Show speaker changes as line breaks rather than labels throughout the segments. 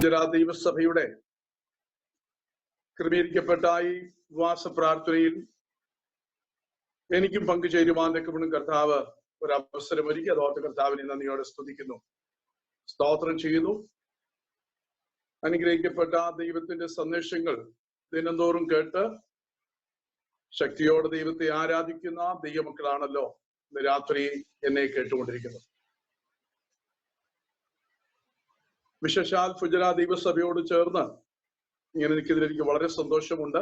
ഗുജറാത്ത് ദൈവസഭയുടെ ക്രമീകരിക്കപ്പെട്ട ഈ ഉപവാസ പ്രാർത്ഥനയിൽ എനിക്കും പങ്കുചേരുവാൻ തക്കവണ്ണം കർത്താവ് ഒരു അവസരം ഒരുക്കി. അതോർത്ത് കർത്താവിനെ നന്ദിയോടെ സ്തുതിക്കുന്നു, സ്തോത്രം ചെയ്യുന്നു. അനുഗ്രഹിക്കപ്പെട്ട ദൈവത്തിന്റെ സന്ദേശങ്ങൾ ദിനംതോറും കേട്ട് ശക്തിയോടെ ദൈവത്തെ ആരാധിക്കുന്ന ദൈവമക്കളാണല്ലോ ഇന്ന് രാത്രി എന്നെ കേട്ടുകൊണ്ടിരിക്കുന്നത്. വിശേഷാൽ ഫുജറ ദൈവസഭയോട് ചേർന്ന് ഇങ്ങനെ നിൽക്കുന്നതിൽ എനിക്ക് വളരെ സന്തോഷമുണ്ട്.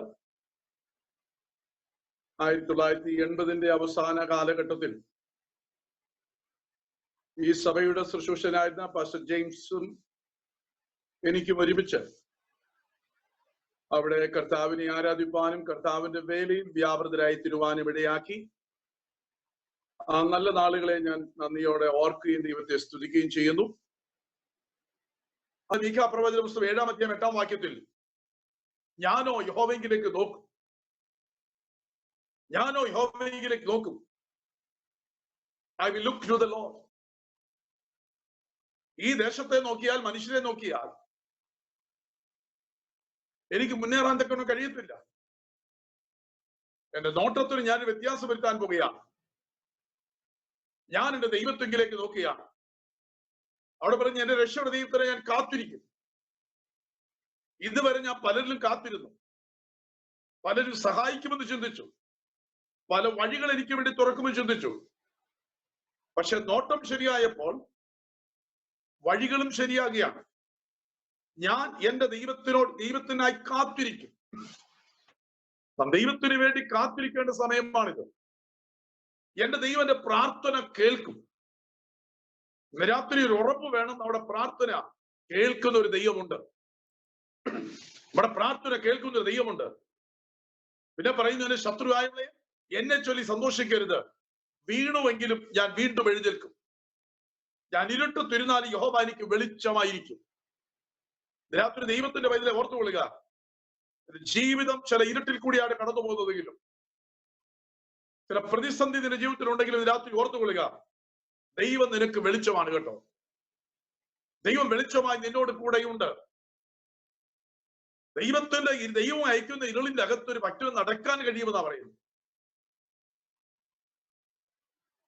1980 അവസാന കാലഘട്ടത്തിൽ ഈ സഭയുടെ ശുശ്രൂഷനായിരുന്ന പാസ്റ്റർ ജെയിംസും എനിക്കും ഒരുമിച്ച് അവിടെ കർത്താവിനെ ആരാധിപ്പാനും കർത്താവിന്റെ വേലയിൽ വ്യാപൃതരായി തീരുവാനും ഇടയാക്കി. ആ നല്ല നാളുകളെ ഞാൻ നന്ദിയോടെ ഓർക്കുകയും ദൈവത്തെ സ്തുതിക്കുകയും ചെയ്യുന്നു. മീഖാ പ്രവചന പുസ്തകം 7-ാം അധ്യായം 8-ാം വാക്യത്തിൽ ഞാനോ യഹോവയിലേക്ക് നോക്കും, ഞാനോ യഹോവയിലേക്ക് നോക്കും, I will look to the lord. ഈ ദേശത്തെ നോക്കിയാൽ, മനുഷ്യരെ നോക്കിയാൽ എനിക്ക് മുന്നേറാൻ തക്കൊന്നും കഴിയത്തില്ല. എന്റെ നോട്ടത്തിന് ഞാൻ വ്യത്യാസം വരുത്താൻ പോകുകയാണ്. ഞാൻ എന്റെ ദൈവത്വങ്കിലേക്ക് നോക്കുകയാണ്. അവിടെ പറഞ്ഞ് എന്റെ രക്ഷയുടെ ദൈവത്തിനെ ഞാൻ കാത്തിരിക്കും. ഇതുവരെ ഞാൻ പലരിലും കാത്തിരുന്നു, പലരും സഹായിക്കുമെന്ന് ചിന്തിച്ചു, പല വഴികൾ എനിക്ക് വേണ്ടി തുറക്കുമെന്ന് ചിന്തിച്ചു. പക്ഷെ നോട്ടം ശരിയായപ്പോൾ വഴികളും ശരിയാകുകയാണ്. ഞാൻ എന്റെ ദൈവത്തിനായി കാത്തിരിക്കും. ദൈവത്തിന് വേണ്ടി കാത്തിരിക്കേണ്ട സമയമാണിത്. എന്റെ ദൈവം എന്റെ പ്രാർത്ഥന കേൾക്കും. ഇന്ന് രാത്രി ഒരു ഉറപ്പ് വേണം, നമ്മുടെ പ്രാർത്ഥന കേൾക്കുന്ന ഒരു ദൈവമുണ്ട്. നമ്മുടെ പ്രാർത്ഥന കേൾക്കുന്ന ഒരു ദൈവമുണ്ട്. പിന്നെ പറയുന്നതിന് ശത്രുവായവളെ എന്നെ ചൊല്ലി സന്തോഷിക്കരുത്, വീണുവെങ്കിലും ഞാൻ വീണ്ടും എഴുന്നേൽക്കും. ഞാൻ ഇരുട്ട് തിരുനാൾ യഹോവ എനിക്ക് വെളിച്ചമായിരിക്കും. രാത്രി ദൈവത്തിന്റെ വൈദ്യുതി ഓർത്തുകൊള്ളുക. ജീവിതം ചില ഇരുട്ടിൽ കൂടിയാണ് കടന്നു പോകുന്നതെങ്കിലും, ചില പ്രതിസന്ധി നിന്റെ ജീവിതത്തിലുണ്ടെങ്കിലും രാത്രി ഓർത്തുകൊള്ളുക, ദൈവം നിനക്ക് വെളിച്ചമാണ് കേട്ടോ. ദൈവം വെളിച്ചമായി നിന്നോട് കൂടെയുണ്ട്. ദൈവം അയക്കുന്ന ഇരുളിന്റെ അകത്തൊരു ഭക്തന് നടക്കാൻ കഴിയുമെന്നാ പറയുന്നത്.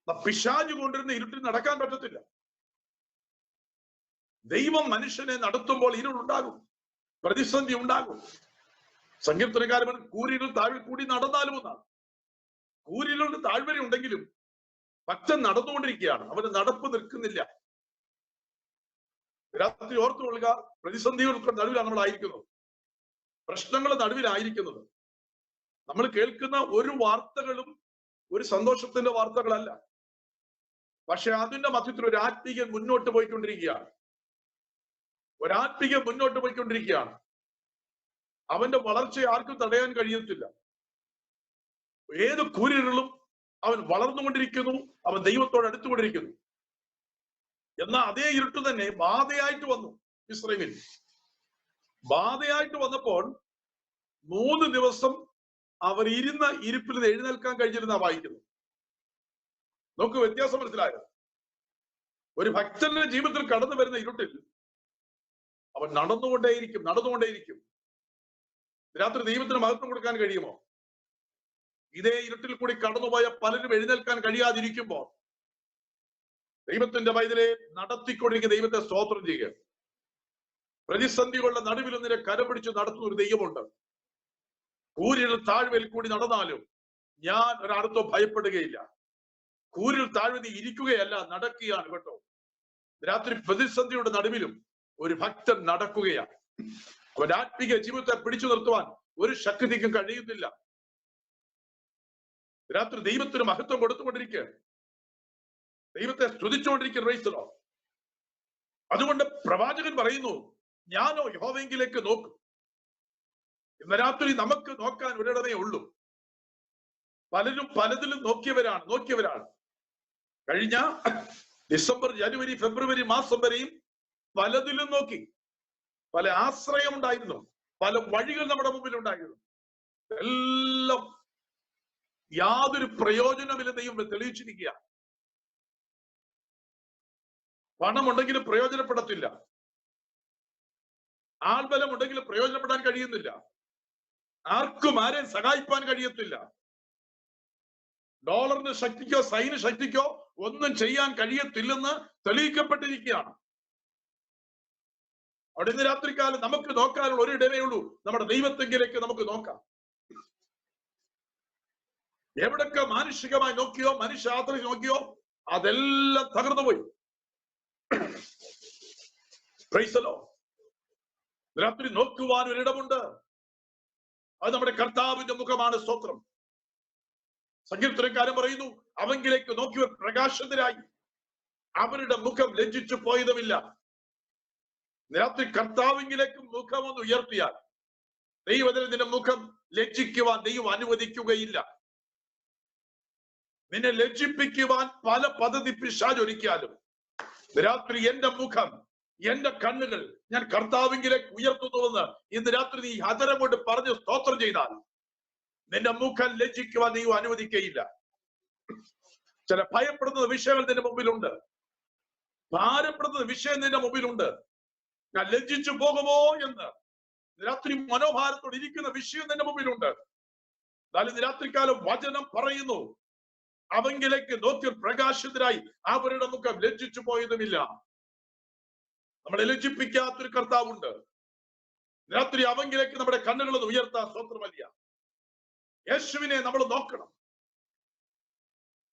പിശാച് കൊണ്ടിരുന്ന ഇരുട്ടിൽ നടക്കാൻ പറ്റത്തില്ല. ദൈവം മനുഷ്യനെ നടത്തുമ്പോൾ ഇരുളുണ്ടാകും, പ്രതിസന്ധി ഉണ്ടാകും. സങ്കീർത്തനക്കാരൻ കൂരിരുൾ താഴ്വര കൂടി നടന്നാലും ഒന്നാണ്. കൂരിരുളിന് താഴ്വര ഉണ്ടെങ്കിലും ഭക്തൻ നടന്നുകൊണ്ടിരിക്കുകയാണ്, അവന് നടപ്പ് നിൽക്കുന്നില്ല. രാത്രി ഓർത്തുകൊള്ളുക, പ്രതിസന്ധികൾക്ക് നടുവിലാണ് നമ്മളായിരിക്കുന്നത്, പ്രശ്നങ്ങളുടെ നടുവിലായിരിക്കുന്നത്. നമ്മൾ കേൾക്കുന്ന ഒരു വാർത്തകളും ഒരു സന്തോഷത്തിന്റെ വാർത്തകളല്ല. പക്ഷെ അതിന്റെ മധ്യത്തിൽ ഒരു ആത്മീയൻ മുന്നോട്ട് പോയിക്കൊണ്ടിരിക്കുകയാണ്. ഒരാത്മീയൻ മുന്നോട്ട് പോയിക്കൊണ്ടിരിക്കുകയാണ്. അവന്റെ വളർച്ചയെ ആർക്കും തടയാൻ കഴിയത്തില്ല. ഏത് കൂരിരുളും അവൻ വളർന്നുകൊണ്ടിരിക്കുന്നു, അവൻ ദൈവത്തോട് അടുത്തുകൊണ്ടിരിക്കുന്നു. എന്നാൽ അതേ ഇരുട്ട് തന്നെ ബാധയായിട്ട് വന്നു. ഇസ്രായേലിൽ ബാധയായിട്ട് വന്നപ്പോൾ 3 ദിവസം അവർ ഇരുന്ന ഇരിപ്പിൽ നിന്ന് എഴുന്നേൽക്കാൻ കഴിഞ്ഞിരുന്ന വായിക്കുന്നു. നമുക്ക് വ്യത്യാസം മനസ്സിലായോ? ഒരു ഭക്തന്റെ ജീവിതത്തിൽ കടന്നു വരുന്ന ഇരുട്ടിൽ അവൻ നടന്നുകൊണ്ടേയിരിക്കും. രാത്രി ദൈവത്തിന് മഹത്വം കൊടുക്കാൻ കഴിയുമോ? ഇതേ ഇരുട്ടിൽ കൂടി കടന്നുപോയ പലരും എഴുന്നേൽക്കാൻ കഴിയാതിരിക്കുമ്പോൾ ദൈവത്തിന്റെ വൈദ്യരെ നടത്തിക്കൊണ്ടിരിക്കുന്ന ദൈവത്തെ സ്തോത്രം ചെയ്യുക. പ്രതിസന്ധികളുടെ നടുവിൽ നിന്നെ കരം പിടിച്ച് നടത്തുന്ന ഒരു ദൈവമുണ്ട്. കൂരിരുൾ താഴ്വയിൽ കൂടി നടന്നാലും ഞാൻ ഒരാളത്തോ ഭയപ്പെടുകയില്ല. കൂരിരുൾ താഴ്വതി ഇരിക്കുകയല്ല, നടക്കുകയാണ് കേട്ടോ. രാത്രി പ്രതിസന്ധിയുടെ നടുവിലും ഒരു ഭക്തൻ നടക്കുകയാണ്. അവന്റെ ആത്മീക ജീവിതത്തെ പിടിച്ചു നിർത്തുവാൻ ഒരു ശക്തിക്കും കഴിയുന്നില്ല. രാത്രി ദൈവത്തിന് മഹത്വം കൊടുത്തുകൊണ്ടിരിക്കുക, ദൈവത്തെ സ്തുതിച്ചുകൊണ്ടിരിക്കുക. അതുകൊണ്ട് പ്രവാചകൻ പറയുന്നു, ഞാനോ യഹോവയിലേക്ക് നോക്കും. ഇന്ന് രാത്രി നമുക്ക് നോക്കാൻ ഒരിടമേ ഉള്ളൂ. പലരും പലതിലും നോക്കിയവരാണ്. കഴിഞ്ഞ ഡിസംബർ, ജനുവരി, ഫെബ്രുവരി മാസം വരെയും പലതിലും നോക്കി. പല ആശ്രയം ഉണ്ടായിരുന്നു, പല വഴികൾ നമ്മുടെ മുമ്പിൽ ഉണ്ടായിരുന്നു. എല്ലാം യാതൊരു പ്രയോജനമില്ലെന്നും തെളിയിച്ചിരിക്കുക. പണമുണ്ടെങ്കിലും പ്രയോജനപ്പെടത്തില്ല, ആൾബലം ഉണ്ടെങ്കിൽ പ്രയോജനപ്പെടാൻ കഴിയുന്നില്ല. ആർക്കും ആരെയും സഹായിപ്പാൻ കഴിയത്തില്ല. ഡോളറിന് ശക്തിക്കോ സൈന് ശക്തിക്കോ ഒന്നും ചെയ്യാൻ കഴിയത്തില്ലെന്ന് തെളിയിക്കപ്പെട്ടിരിക്കുകയാണ്. അവിടെ ഇന്ന് രാത്രികാലം നമുക്ക് നോക്കാനുള്ള ഒരു ഇടമേ ഉള്ളൂ, നമ്മുടെ ദൈവത്തെങ്കിലേക്ക് നമുക്ക് നോക്കാം. എവിടൊക്കെ മാനുഷികമായി നോക്കിയോ, മനുഷ്യ ആദർശം നോക്കിയോ, അതെല്ലാം തകർന്നുപോയി. രാത്രി നോക്കുവാൻ ഒരിടമുണ്ട്, അത് നമ്മുടെ കർത്താവിന്റെ മുഖമാണ്. സ്തോത്രം. സങ്കീർത്തനക്കാരൻ പറയുന്നു, അവങ്കിലേക്ക് നോക്കിയവർ പ്രകാശിതരായി, അവരുടെ മുഖം ലജ്ജിച്ചു പോയതുമില്ല. രാത്രി കർത്താവിലേക്ക് മുഖം ഒന്ന് ഉയർത്തിയാൽ ദൈവത്തിന് നിന്റെ മുഖം ലജ്ജിക്കുവാൻ ദൈവം അനുവദിക്കുകയില്ല. നിന്നെ ലജ്ജിപ്പിക്കുവാൻ പല പദ്ധതി പിശാച് ഒരുക്കിയാലും രാത്രി എന്റെ മുഖം, എന്റെ കണ്ണുകൾ ഞാൻ കർത്താവിലേക്ക് ഉയർത്തുന്നുവെന്ന് ഇന്ന് രാത്രി നീ ഹദരം കൊണ്ട് പറഞ്ഞ് സ്തോത്രം ചെയ്താൽ നിന്റെ മുഖം ലജ്ജിക്കുവാൻ ദൈവം അനുവദിക്കുകയില്ല. ചില ഭയപ്പെടുന്ന വിഷയങ്ങൾ നിന്റെ മുമ്പിലുണ്ട്, ഭാരപ്പെടുന്ന വിഷയം നിന്റെ മുമ്പിലുണ്ട്. ഞാൻ ലജ്ജിച്ചു പോകുമോ എന്ന് രാത്രി മനോഭാരത്തോടെ ഇരിക്കുന്ന വിഷയം നിന്റെ മുമ്പിലുണ്ട്. എന്നാൽ ഇന്ന് രാത്രികാലം വചനം പറയുന്നു, അവങ്കിലേക്ക് നോക്കി പ്രകാശിതരായി, അവരുടെ മുഖം ലജ്ജിച്ചു പോയതുമില്ല. നമ്മളെ ലജ്ജിപ്പിക്കാത്തൊരു കർത്താവുണ്ട്. രാത്രി അവങ്കിലേക്ക് നമ്മുടെ കണ്ണുകളൊന്ന് ഉയർത്താൻ സ്തോത്രമല്ല. യേശുവിനെ നമ്മൾ നോക്കണം.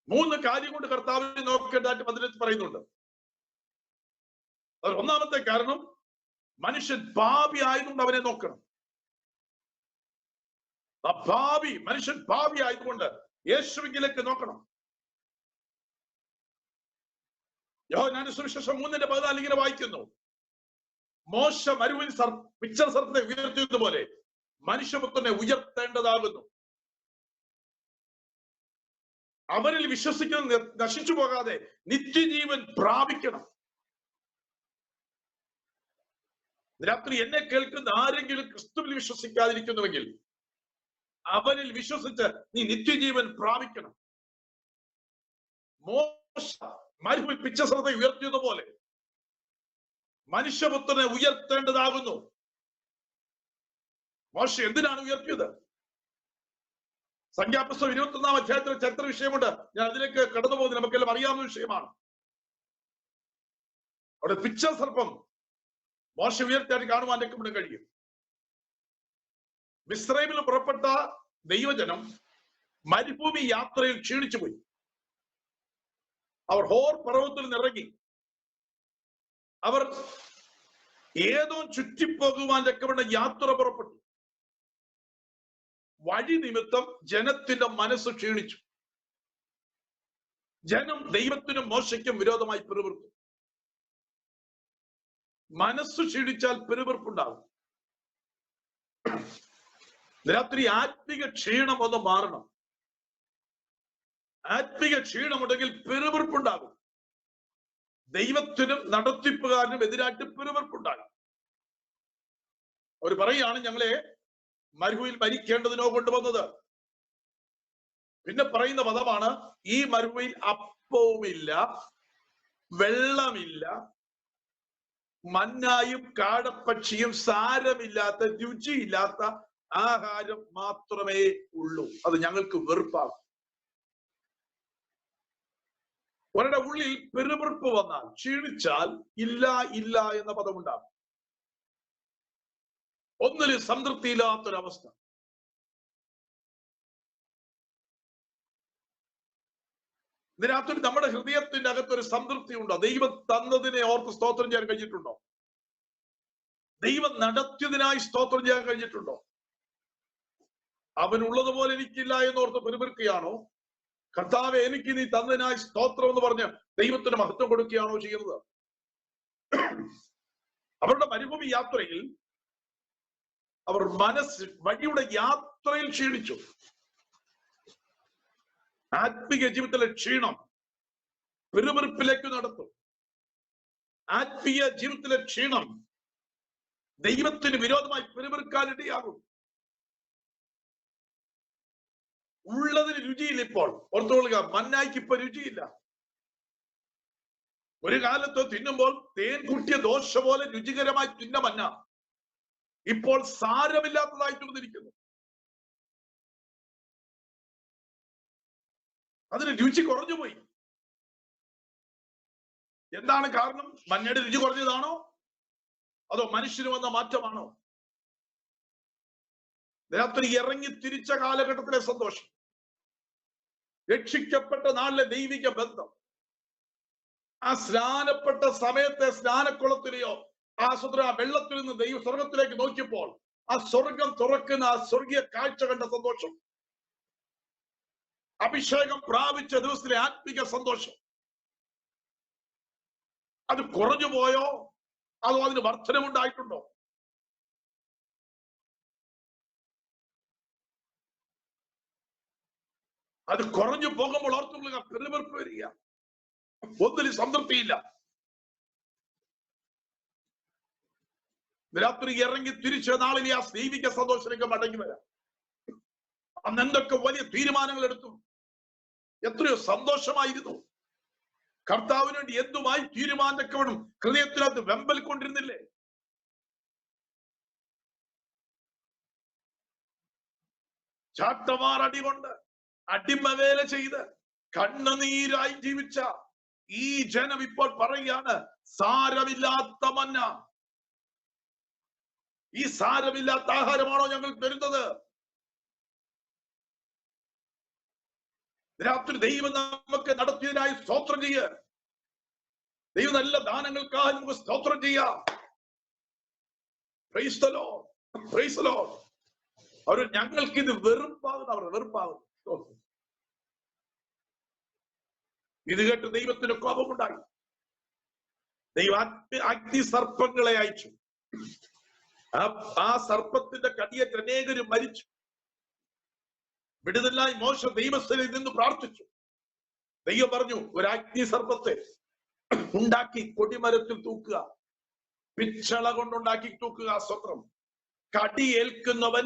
3 കാര്യം കൊണ്ട് കർത്താവിനെ നോക്കേണ്ടതായിട്ട് വചനത്തിൽ പറയുന്നുണ്ട്. അത് ഒന്നാമത്തെ കാരണം, മനുഷ്യൻ പാപി ആയതുകൊണ്ട് അവനെ നോക്കണം. മനുഷ്യൻ പാപി ആയതുകൊണ്ട് യേശുവിലേക്ക് നോക്കണം. യോഹന്നാന്റെ സുവിശേഷം 3:14 ഇങ്ങനെ വായിക്കുന്നു, മോശ മരുവിൽ പിച്ചർ സർപ്പത്തെ ഉയർത്തിയതുപോലെ മനുഷ്യപുത്രനെ ഉയർത്തേണ്ടതാകുന്നു. അവരിൽ വിശ്വസിക്കുന്ന നശിച്ചു പോകാതെ നിത്യജീവൻ പ്രാപിക്കണം. രാത്രി എന്നെ കേൾക്കുന്ന ആരെങ്കിലും ക്രിസ്തുവിൽ വിശ്വസിക്കാതിരിക്കുന്നുവെങ്കിൽ അവനിൽ വിശ്വസിച്ച് നീ നിത്യജീവൻ പ്രാപിക്കണം. മോശ മരുഭൂമിയിൽ പിച്ചർ സർപ്പത്തെ ഉയർത്തിയതുപോലെ മനുഷ്യപുത്രനെ ഉയർത്തേണ്ടതാകുന്നു. മോശ എന്തിനാണ് ഉയർത്തിയത്? സംഖ്യാപുസ്തകം 21-ാം അധ്യായത്തിൽ ചരിത്ര വിഷയമുണ്ട്. ഞാൻ അതിലേക്ക് കടന്നു പോകുന്നത് നമുക്കെല്ലാം അറിയാവുന്ന വിഷയമാണ്. അവിടെ പിച്ചർ സർപ്പം മോശ ഉയർത്തിയായിട്ട് കാണുവാൻ രക്ഷപ്പെടാൻ കഴിയും. മിസ്രൈമിൽ പുറപ്പെട്ട ദൈവജനം മരുഭൂമി യാത്രയിൽ ക്ഷീണിച്ചു പോയി. അവർ ഹോർ പർവ്വതത്തിൽ നിന്നിറങ്ങി അവർ ഏതോ ചുറ്റിപ്പോകുവാൻ രക്ഷപ്പെട്ട യാത്ര പുറപ്പെട്ടു. വഴി നിമിത്തം ജനത്തിന്റെ മനസ്സ് ക്ഷീണിച്ചു. ജനം ദൈവത്തിനും മോശയ്ക്കും വിരോധമായി പിറുപിറുത്തു. മനസ്സ് ക്ഷീണിച്ചാൽ പിറുപിറുപ്പുണ്ടാകും. രാത്രി ആത്മിക ക്ഷീണം ഒന്ന് മാറണം. ആത്മിക ക്ഷീണമുണ്ടെങ്കിൽ പിറുപിറുപ്പുണ്ടാകും. ദൈവത്തിനും നടത്തിപ്പുകാരനും എതിരായിട്ട് പിറുപിറുപ്പുണ്ടാകും. അവർ പറയുകയാണ്, ഞങ്ങളെ മരുഭൂമിയിൽ മരിക്കേണ്ടതിനോ കൊണ്ടുവന്നത്. പിന്നെ പറയുന്ന പദമാണ്, ഈ മരുഭൂമിയിൽ അപ്പവുമില്ല, വെള്ളമില്ല, മന്നായും കാടപ്പക്ഷിയും സാരമില്ലാത്ത രുചിയില്ലാത്ത ആഹാരം മാത്രമേ ഉള്ളൂ. അത് ഞങ്ങൾക്ക് വെറുപ്പാകും. അവരുടെ ഉള്ളിൽ പിറുപിറുപ്പ് വന്നാൽ, ക്ഷീണിച്ചാൽ ഇല്ല ഇല്ല എന്ന പദമുണ്ടാകും. ഒന്നിലും സംതൃപ്തിയില്ലാത്തൊരവസ്ഥ. ഇതിനകത്തൊരു നമ്മുടെ ഹൃദയത്തിന്റെ അകത്തൊരു സംതൃപ്തി ഉണ്ടോ? ദൈവം തന്നതിനെ ഓർത്ത് സ്തോത്രം ചെയ്യാൻ കഴിഞ്ഞിട്ടുണ്ടോ? ദൈവം നടത്തിയതിനായി സ്തോത്രം ചെയ്യാൻ കഴിഞ്ഞിട്ടുണ്ടോ? അവനുള്ളതുപോലെ എനിക്കില്ല എന്നോർത്ത് പിറുപിറുക്കുകയാണോ? കർത്താവെ, എനിക്ക് നീ തന്നതിനായി സ്തോത്രം എന്ന് പറഞ്ഞ് ദൈവത്തിന് മഹത്വം കൊടുക്കുകയാണോ ചെയ്യുന്നത്? അവരുടെ മരുഭൂമി യാത്രയിൽ അവർ വഴിയുടെ യാത്രയിൽ ക്ഷീണിച്ചു. ആത്മീയ ജീവിതത്തിലെ ക്ഷീണം പിറുപിറുപ്പിലേക്ക് നടത്തും. ആത്മീയ ജീവിതത്തിലെ ക്ഷീണം ദൈവത്തിന് വിരോധമായി പിറുപിറുക്കാനിടയാകും. ഉള്ളതിന് രുചിയില്ല. ഇപ്പോൾ ഓർത്തുകൊള്ളുക, മന്നായ്ക്ക് ഇപ്പൊ രുചിയില്ല. ഒരു കാലത്ത് തിന്നുമ്പോൾ തേൻ കൂട്ടിയ ദോശ പോലെ രുചികരമായി തിന്ന മന്ന ഇപ്പോൾ സാരമില്ലാത്തതായി തീർന്നിരിക്കുന്നു. അതിന് രുചി കുറഞ്ഞുപോയി. എന്താണ് കാരണം? മഞ്ഞയുടെ രുചി കുറഞ്ഞതാണോ അതോ മനുഷ്യന് വന്ന മാറ്റമാണോ? രാത്രി ഇറങ്ങി തിരിച്ച കാലഘട്ടത്തിലെ സന്തോഷം, രക്ഷിക്കപ്പെട്ട നാളിലെ ദൈവിക ബന്ധം, ആ സ്നാനപ്പെട്ട സമയത്തെ സ്നാനക്കുളത്തിലെയോ ആ വെള്ളത്തിൽ നിന്ന് ദൈവ സ്വർഗത്തിലേക്ക് നോക്കിയപ്പോൾ ആ സ്വർഗം തുറക്കുന്ന ആ സ്വർഗീയ കാഴ്ച കണ്ട സന്തോഷം, അഭിഷേകം പ്രാപിച്ച ദിവസത്തിലെ ആത്മിക സന്തോഷം, അത് കുറഞ്ഞു പോയോ അതോ അതിന് വർധനമുണ്ടായിട്ടുണ്ടോ? അത് കുറഞ്ഞു പോകുമ്പോൾ ഓർത്തുകൊള്ളുക, പെരുവെറുപ്പ് വരിക, ഒന്നിനും സംതൃപ്തിയില്ല. രാത്രി ഇറങ്ങി തിരിച്ച നാളിലെ ആ ദൈവിക സന്തോഷത്തിലേക്ക് മടങ്ങി വരാം. അന്ന് എന്തൊക്കെ വലിയ തീരുമാനങ്ങൾ എടുത്തു, എത്രയോ സന്തോഷമായിരുന്നു. കർത്താവിന് വേണ്ടി എന്തുമായി തീരുമാനമൊക്കെ വേണം ഹൃദയത്തിനകത്ത് വെമ്പൽ കൊണ്ടിരുന്നില്ലേ? ചാട്ടവാർ അടികൊണ്ട് അടിമവേല ചെയ്ത് കണ്ണുനീരായി ജീവിച്ച ഈ ജനം ഇപ്പോൾ പറയുകയാണ്, സാരമില്ലാത്ത മന്ന, ഈ സാരമില്ലാത്ത ആഹാരമാണോ ഞങ്ങൾ തരുന്നത്? രാത്രി ദൈവം നമുക്ക് നടത്തിയതിനായി സ്തോത്രം ചെയ്യുക. ദൈവം നല്ല ദാനങ്ങൾക്കായി നമുക്ക് സ്തോത്രം ചെയ്യാം. Praise the Lord, praise the Lord. അവർ ഞങ്ങൾക്ക് ഇത് വെറുപ്പാകുന്നു. ഇത് കേട്ട് ദൈവത്തിന് കോപമുണ്ടായി. ദൈവം അഗ്നി സർപ്പങ്ങളെ അയച്ചു. ആ സർപ്പത്തിന്റെ കടിയേറ്റ് അനേകരും മരിച്ചു. വിടുതലായി മോശ ദൈവസ്ഥലിൽ നിന്ന് പ്രാർത്ഥിച്ചു. ദൈവം പറഞ്ഞു, ഒരു അഗ്നി സർപ്പത്തെ ഉണ്ടാക്കി കൊടിമരത്തിൽ തൂക്കുക, പിച്ചള കൊണ്ടുണ്ടാക്കി തൂക്കുക. സ്വത്രം കടിയേൽക്കുന്നവൻ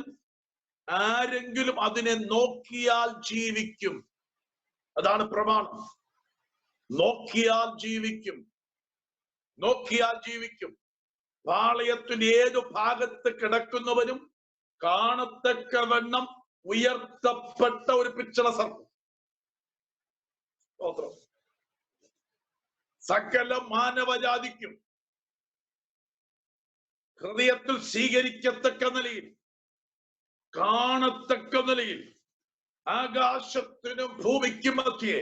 ആരെങ്കിലും അതിനെ നോക്കിയാൽ ജീവിക്കും. അതാണ് പ്രമാണം. നോക്കിയാൽ ജീവിക്കും, നോക്കിയാൽ ജീവിക്കും. പാളയത്തിന്റെ ഏതു ഭാഗത്ത് കിടക്കുന്നവനും കാണത്തക്ക വണ്ണം ഉയർത്തപ്പെട്ട ഒരു പിച്ചള സർപ്പം. സകല മാനവജാതിക്കും ഹൃദയത്തിൽ സ്വീകരിക്കത്തക്ക നിലയിൽ, കാണത്തക്ക നിലയിൽ, ആകാശത്തിനും ഭൂമിക്കും മധ്യേ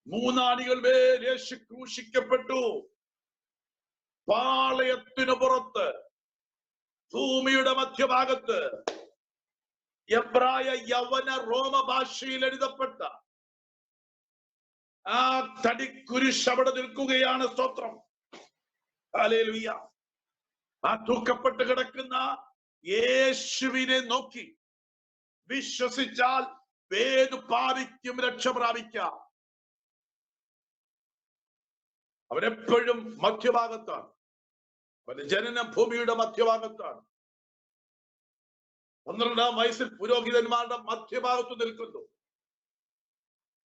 മൂന്നാണികൾ മേൽ യേശു ക്രൂശിക്കപ്പെട്ടു. പാളയത്തിനു പുറത്ത് ഭൂമിയുടെ മധ്യഭാഗത്ത് എബ്രായ യവന റോമ ഭാഷയിൽ എഴുതപ്പെട്ട ആ തടിക്കുരിശ് അവിടെ നിൽക്കുകയാണ്. സ്തോത്രം, ഹല്ലേലൂയ. ആ തൂക്കപ്പെട്ട് കിടക്കുന്ന യേശുവിനെ നോക്കി വിശ്വസിച്ചാൽ ഏതു പാപിക്കും രക്ഷ പ്രാപിക്കാം. അവരെപ്പോഴും മധ്യഭാഗത്താണ്. അവന്റെ ജനനം ഭൂമിയുടെ മധ്യഭാഗത്താണ്. 12-ാം വയസ്സിൽ പുരോഹിതന്മാരുടെ മധ്യഭാഗത്ത് നിൽക്കുന്നു.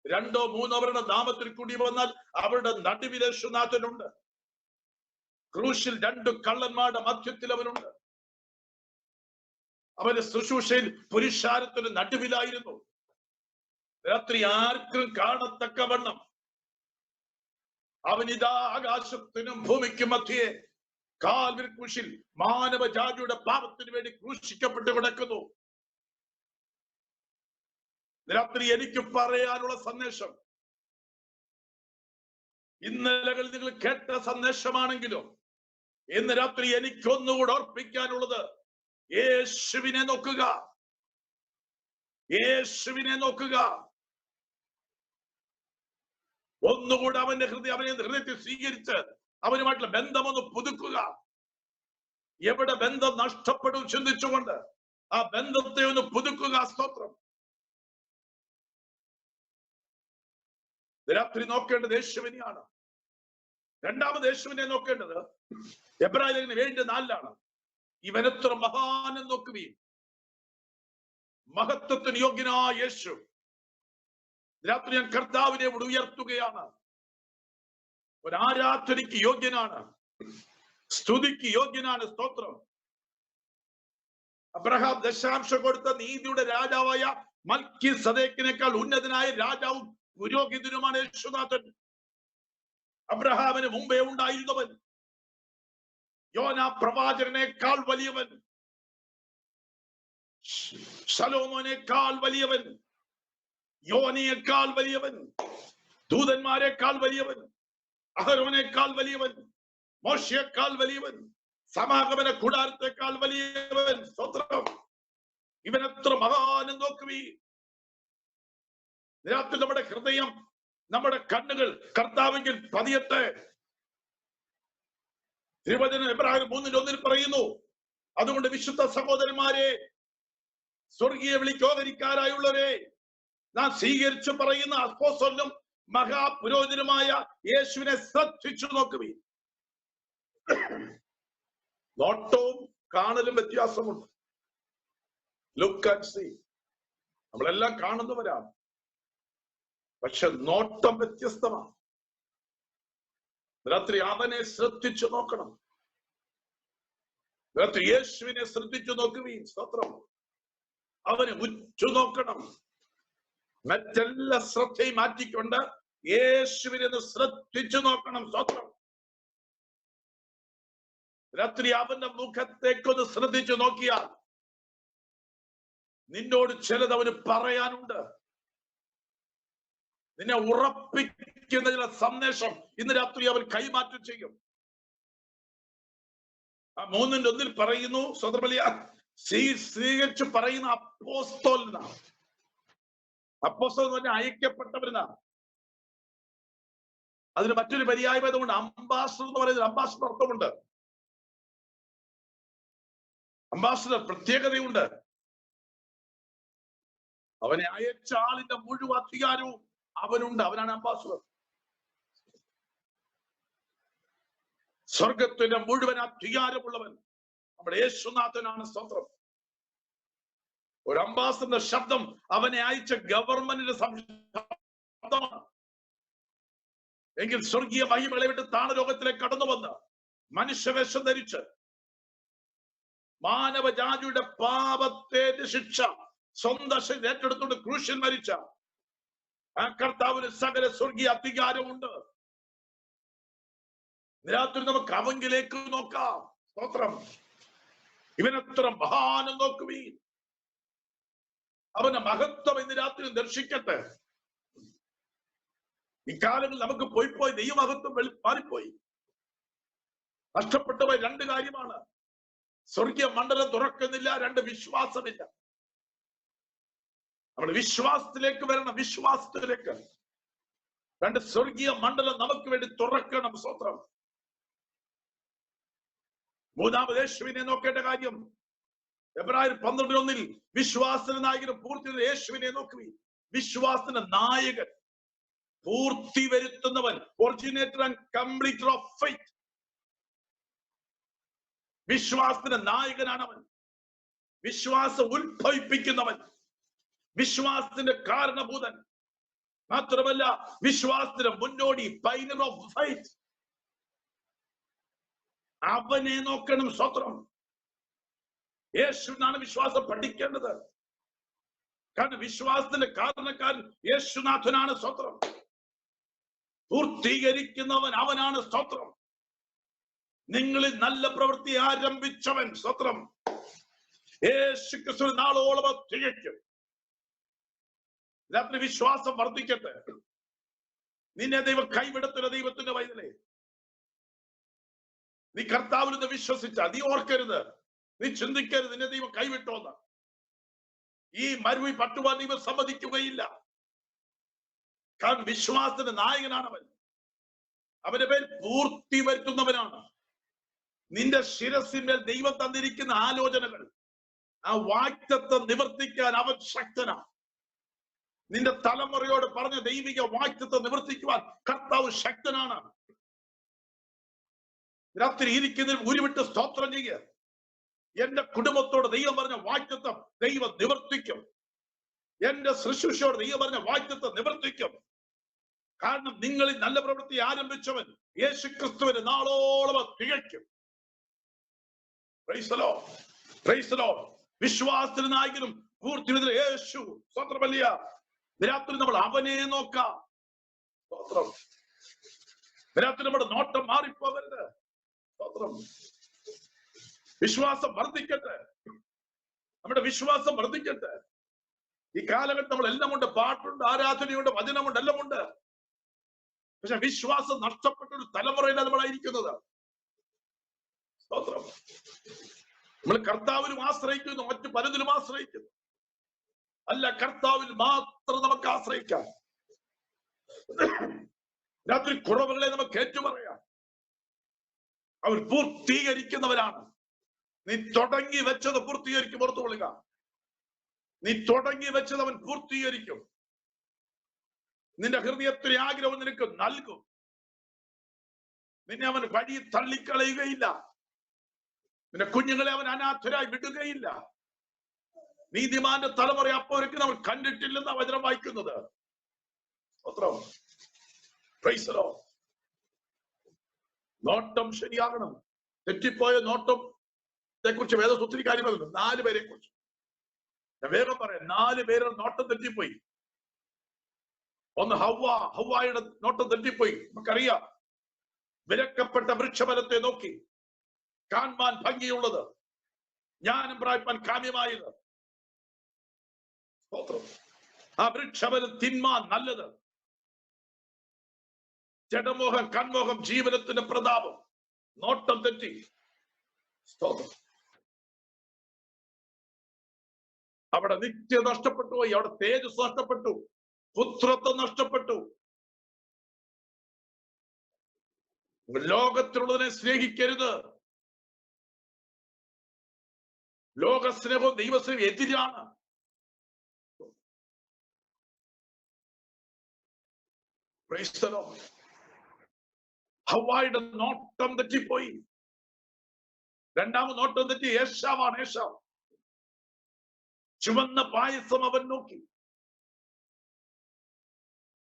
2 3 അവരുടെ നാമത്തിൽ കൂടി വന്നാൽ അവരുടെ നടുവിൽ യേശുനാഥനുണ്ട്. ക്രൂശിൽ 2 കള്ളന്മാരുടെ മധ്യത്തിൽ അവനുണ്ട്. അവന്റെ ശുശ്രൂഷയിൽ പുരുഷാരത്തിന് നടുവിലായിരുന്നു. രാത്രി ആർക്കും കാണത്തക്കവണ്ണം അവനിതാ ആകാശത്തിനും ഭൂമിക്കും മധ്യേ കാൽവരി ക്രൂശിൽ മാനവജാതിയുടെ പാപത്തിന് വേണ്ടി ക്രൂശിക്കപ്പെട്ട് കിടക്കുന്നു. രാത്രി എനിക്ക് പറയാനുള്ള സന്ദേശം, ഇന്നലകൾ നിങ്ങൾ കേട്ട സന്ദേശമാണെങ്കിലും ഇന്ന് രാത്രി എനിക്കൊന്നുകൂടെ ഓർപ്പിക്കാനുള്ളത്, യേശുവിനെ നോക്കുക, യേശുവിനെ നോക്കുക. ഒന്നുകൂടെ അവന്റെ ഹൃദയത്തിൽ സ്വീകരിച്ച് അവനുമായിട്ടുള്ള ബന്ധമൊന്ന് പുതുക്കുക. എവിടെ ബന്ധം നഷ്ടപ്പെടും ചിന്തിച്ചുകൊണ്ട് ആ ബന്ധത്തെ ഒന്ന് പുതുക്കുക. സ്തോത്രം. രാത്രി നോക്കേണ്ടത് യേശുവിനെയാണ്. രണ്ടാമത് യേശുവിനെ നോക്കേണ്ടത് എബ്രായ ലേഖനം 7:4 ഇവനെത്ര മഹാനെന്ന് നോക്കുകയും മഹത്വത്തിന് യോഗ്യനായ യേശു. രാത്രി ഞാൻ കർത്താവിനെ ഇവിടെ ഉയർത്തുകയാണ്. ഒരു ആരാധനയ്ക്ക് യോഗ്യനാണ്, സ്തുതിക്ക് യോഗ്യനാണ്. സ്തോത്രം. അബ്രഹാം ദശാംശം കൊടുത്ത നീതിയുടെ രാജാവായ മൽക്കീസദേക്കിനേക്കാൾ ഉന്നതനായ രാജാവും പുരോഹിതനുമാണ് യേശുനാഥൻ. അബ്രഹാമിന് മുമ്പേ ഉണ്ടായിരുന്നവൻ, യോനാ പ്രവാചകനേക്കാൾ വലിയവൻ, ശലോമോനേക്കാൾ വലിയവൻ, യോനിയേക്കാൾ വലിയവൻ, ദൂതന്മാരെക്കാൾ വലിയവൻ, അഹരോനേക്കാൾ വലിയവൻ, മോശയേക്കാൾ വലിയവൻ, സമാഗമന കൂടാരത്തെക്കാൾ വലിയവൻ. സ്തോത്രം. ഇവൻ എത്ര മഹാനും നോക്കുവീ. രാത്രി നമ്മുടെ ഹൃദയം, നമ്മുടെ കണ്ണുകൾ കർത്താവിൽ പതിയട്ടെ. തിരുവചനം എബ്രായർ 3:1 പറയുന്നു, അതുകൊണ്ട് വിശുദ്ധ സഹോദരന്മാരെ, സ്വർഗീയ വിളിക്കോദരിക്കാരായുള്ളവരെ, നാം സ്വീകരിച്ചു പറയുന്ന അപ്പോസ്തലനും മഹാപുരോഹിതനുമായ യേശുവിനെ ശ്രദ്ധിച്ചു നോക്കുവീൻ. നോട്ടവും കാണലും വ്യത്യാസമുണ്ട്. Look and see. നമ്മളെല്ലാം കാണുന്നവരാണ്, പക്ഷെ നോട്ടം വ്യത്യസ്തമാണ്. രാത്രി അവനെ ശ്രദ്ധിച്ചു നോക്കണം. രാത്രി യേശുവിനെ ശ്രദ്ധിച്ചു നോക്കുവീൻ. സ്തോത്രം. അവനെ ഉറ്റു നോക്കണം. മറ്റെല്ലാ ശ്രദ്ധയും മാറ്റിക്കൊണ്ട് യേശുവിനെ ശ്രദ്ധിച്ചു നോക്കണം. സ്തോത്രം. രാത്രി അവന്റെ മുഖത്തേക്കൊന്ന് ശ്രദ്ധിച്ചു നോക്കിയാൽ നിന്നോട് ചിലത് അവന് പറയാനുണ്ട്. നിന്നെ ഉറപ്പിക്കുന്ന ചില സന്ദേശം ഇന്ന് രാത്രി അവൻ കൈമാറ്റം ചെയ്യും. ആ 3:1 പറയുന്നു, സ്വതന്ത്രബലിയ സ്വീകരിച്ച് പറയുന്ന അപ്പോസ്തലനാണ്. അപ്പോസ്തലൻ എന്ന് പറഞ്ഞാൽ അയക്കപ്പെട്ടവനാണ്. അതിന് മറ്റൊരു പര്യായപദമുണ്ട്, അംബാസഡർ എന്ന് പറയുന്നത്. അംബാസഡർ അർത്ഥമുണ്ട്. അംബാസഡർ പ്രത്യേകതയുണ്ട്. അവനെ അയച്ച ആളിന്റെ മുഴുവൻ അധികാരവും അവനുണ്ട്. അവനാണ് അംബാസഡർ. സ്വർഗത്തിന്റെ മുഴുവൻ അധികാരമുള്ളവൻ നമ്മുടെ യേശുനാഥനാണ്. സ്തോത്രം. ഒരു അംബാസഡറിന്റെ ശബ്ദം അവനെ അയച്ച ഗവൺമെന്റിന്റെ ശബ്ദമാണ്. എങ്കിൽ സ്വർഗീയ മഹിമകളെ വിട്ട് താണലോകത്തിലേക്ക് കടന്നു വന്ന് മനുഷ്യവേഷം ധരിച്ച് മാനവജാതിയുടെ പാപത്തെ ശിക്ഷ സ്വന്തം ഏറ്റെടുത്തുകൊണ്ട് ക്രൂശിൽ മരിച്ച ആ കർത്താവിന് സകല സ്വർഗീയ അധികാരമുണ്ട്. രാത്രി നമുക്ക് അവങ്കിലേക്ക് നോക്കാം. സ്തോത്രം. ഇവനെത്ര മഹാനം നോക്കുവീൻ. അവന്റെ മഹത്വം ഇന്ന് രാത്രി ദർശിക്കട്ടെ. ഇക്കാലങ്ങളിൽ നമുക്ക് പോയി ദൈവമഹത്വം മാറിപ്പോയി. നഷ്ടപ്പെട്ടവ രണ്ട് കാര്യമാണ്. സ്വർഗീയ മണ്ഡലം തുറക്കുന്നില്ല, രണ്ട് വിശ്വാസമില്ല. നമ്മൾ വിശ്വാസത്തിലേക്ക് വരണം. വിശ്വാസത്തിലേക്ക് രണ്ട് സ്വർഗീയ മണ്ഡലം നമുക്ക് വേണ്ടി തുറക്കണം. സ്തോത്രം. മൂന്നാമത് യേശുവിനെ നോക്കേണ്ട കാര്യം എബ്രായർ 12:1 വിശ്വാസത്തിന്റെ നായകനും പൂർത്തി യേശുവിനെ നോക്കുവീൻ. വിശ്വാസത്തിന്റെ നായകൻ, പൂർത്തി വരുത്തുന്നവൻ, ഒറിജിനേറ്റർ ആൻഡ് കംപ്ലീറ്റർ ഓഫ് ഫെയ്ത്ത്. വിശ്വാസത്തിന്റെ നായകനാണ് അവൻ. വിശ്വാസം ഉത്ഭവിപ്പിക്കുന്നവൻ, വിശ്വാസത്തിന്റെ കാരണഭൂതൻ. മാത്രമല്ല വിശ്വാസത്തിന്റെ മുന്നോടി, പൈനർ ഓഫ് ഫെയ്ത്ത്. അവനെ നോക്കണം. സ്തോത്രം. യേശുവിനാണ് വിശ്വാസം പഠിക്കേണ്ടത്. കാരണം വിശ്വാസത്തിന്റെ കാരണക്കാരൻ യേശുനാഥനാണ്. സ്തോത്രം. പൂർത്തീകരിക്കുന്നവൻ അവനാണ്. സ്തോത്രം. നിങ്ങളിൽ നല്ല പ്രവൃത്തി ആരംഭിച്ചവൻ. സ്തോത്രം. യേശു ക്രിസ്തു നാളോളം തികയ്ക്കും. രാത്രി വിശ്വാസം വർദ്ധിക്കട്ടെ. നിന്നെ ദൈവം കൈവിടത്തില്ല. ദൈവത്തിന്റെ വൈതലേ, നീ കർത്താവിൽ നിന്ന് വിശ്വസിച്ച, നീ ഓർക്കരുത്, നീ ചിന്തിക്കരുത് നിന്നെ ദൈവം കൈവിട്ടോന്ന്. ഈ മരുഭൂമി പട്ടുവാൻ ദൈവം സമ്മതിക്കുകയില്ല. കാരണം വിശ്വാസത്തിന്റെ നായകനാണ് അവൻ. അവന്റെ പേര് പൂർത്തി വരുത്തുന്നവനാണ്. നിന്റെ ശിരസിന്മേൽ ദൈവം തന്നിരിക്കുന്ന ആലോചനകൾ, ആ വാഗ്ദത്തം നിവർത്തിക്കാൻ അവൻ ശക്തനാണ്. നിന്റെ തലമുറയോട് പറഞ്ഞ ദൈവിക വാഗ്ദത്തം നിവർത്തിക്കുവാൻ കർത്താവ് ശക്തനാണ്. രാത്രി ഇരിക്കുന്നതിൽ ഉരുവിട്ട് സ്തോത്രം ചെയ്യുക. എന്റെ കുടുംബത്തോട് ദൈവം പറഞ്ഞ വാഗ്ദത്തം ദൈവം നിവർത്തിക്കും. എന്റെ ശുശ്രൂഷയോട് ദൈവം പറഞ്ഞ വാഗ്ദത്തം നിവർത്തിക്കും. കാരണം നിങ്ങളിൽ നല്ല പ്രവൃത്തി ആരംഭിച്ചവൻ യേശു ക്രിസ്തുവിന് നാളോളം തികയ്ക്കും. Praise the Lord. Praise the Lord. വിശ്വാസത്തിന് നായകനും പൂർത്തിയുടെ യേശു. സ്തോത്രമല്ല. രാത്രി നമ്മൾ അവനെ നോക്കാം. സ്തോത്രം. രാത്രി നമ്മുടെ നോട്ടം മാറിപ്പോകരുത്. സ്തോത്രം. വിശ്വാസം വർദ്ധിക്കട്ടെ. നമ്മുടെ വിശ്വാസം വർദ്ധിക്കട്ടെ. ഈ കാലഘട്ടം നമ്മൾ എല്ലാം ഉണ്ട്, പാട്ടുണ്ട്, ആരാധനയുണ്ട്, വചനമുണ്ട്, എല്ലാം ഉണ്ട്. പക്ഷെ വിശ്വാസം നഷ്ടപ്പെട്ട ഒരു തലമുറയിലാണ് നമ്മളായിരിക്കുന്നത്. സ്തോത്രം. നമ്മൾ കർത്താവിലും ആശ്രയിക്കുന്നു, മറ്റു പലതിലും ആശ്രയിക്കുന്നു. അല്ല, കർത്താവിൽ മാത്രം നമുക്ക് ആശ്രയിക്കാം. രാത്രി കുറവുകളെ നമുക്ക് ഏറ്റുപറയാം. അവർ പൂർത്തീകരിക്കുന്നവരാണ്. നീ തുടങ്ങി വെച്ചത് പൂർത്തീകരിക്കും. ഓർത്തുകൊള്ളുക, നീ തുടങ്ങി വെച്ചത് അവൻ പൂർത്തീകരിക്കും. നിന്റെ ഹൃദയത്തിലെ ആഗ്രഹം നിനക്ക് നൽകും. നിന്നെ അവൻ വഴി തള്ളിക്കളയുകയില്ല. നിന്റെ കുഞ്ഞുങ്ങളെ അവൻ അനാഥരായി വിടുകയില്ല. നീതിമാന്റെ തലമുറ അപ്പോഴേക്കും നമ്മൾ കണ്ടിട്ടില്ലെന്ന വചനം വായിക്കുന്നത്. നോട്ടം ശരിയാകണം. തെറ്റിപ്പോയ നോട്ടത്തെ കുറിച്ച് വേദം ഒത്തിരി കാര്യങ്ങളുണ്ട്. 4 പേരെ കുറിച്ച് ഞാൻ വേഗം പറയാം. 4 പേരുടെ നോട്ടം തെറ്റിപ്പോയി. ഒന്ന് ഹവ്വായുടെ നോട്ടം തെറ്റിപ്പോയി. നമുക്കറിയാം, വിലക്കപ്പെട്ട വൃക്ഷഫലത്തെ നോക്കി കാണാൻ ഭംഗിയുള്ളത്, ജ്ഞാനം പ്രാപിപ്പാൻ കാമ്യമായത്. ആ വൃക്ഷഫലം തിന്മാൻ നല്ലത്. ജഡമോഹം, കൺമോഹം, ജീവനത്തിന്റെ പ്രതാപം. നോട്ടം തെറ്റി. അവിടെ നിത്യ നഷ്ടപ്പെട്ടു പോയി. അവിടെ തേജസ് നഷ്ടപ്പെട്ടു. പുത്രത്വം നഷ്ടപ്പെട്ടു. ലോകത്തിലുള്ളതിനെ സ്നേഹിക്കരുത്. ലോകസ്നേഹവും ദൈവസ്നേഹവും എതിരാണ്. ഹവ്വായുടെ നോട്ടം തെറ്റിപ്പോയി. രണ്ടാമത് നോട്ടം തെറ്റി ഏശാവാണ്. ഏശാവ് ചുവന്ന പായസം അവൻ നോക്കി.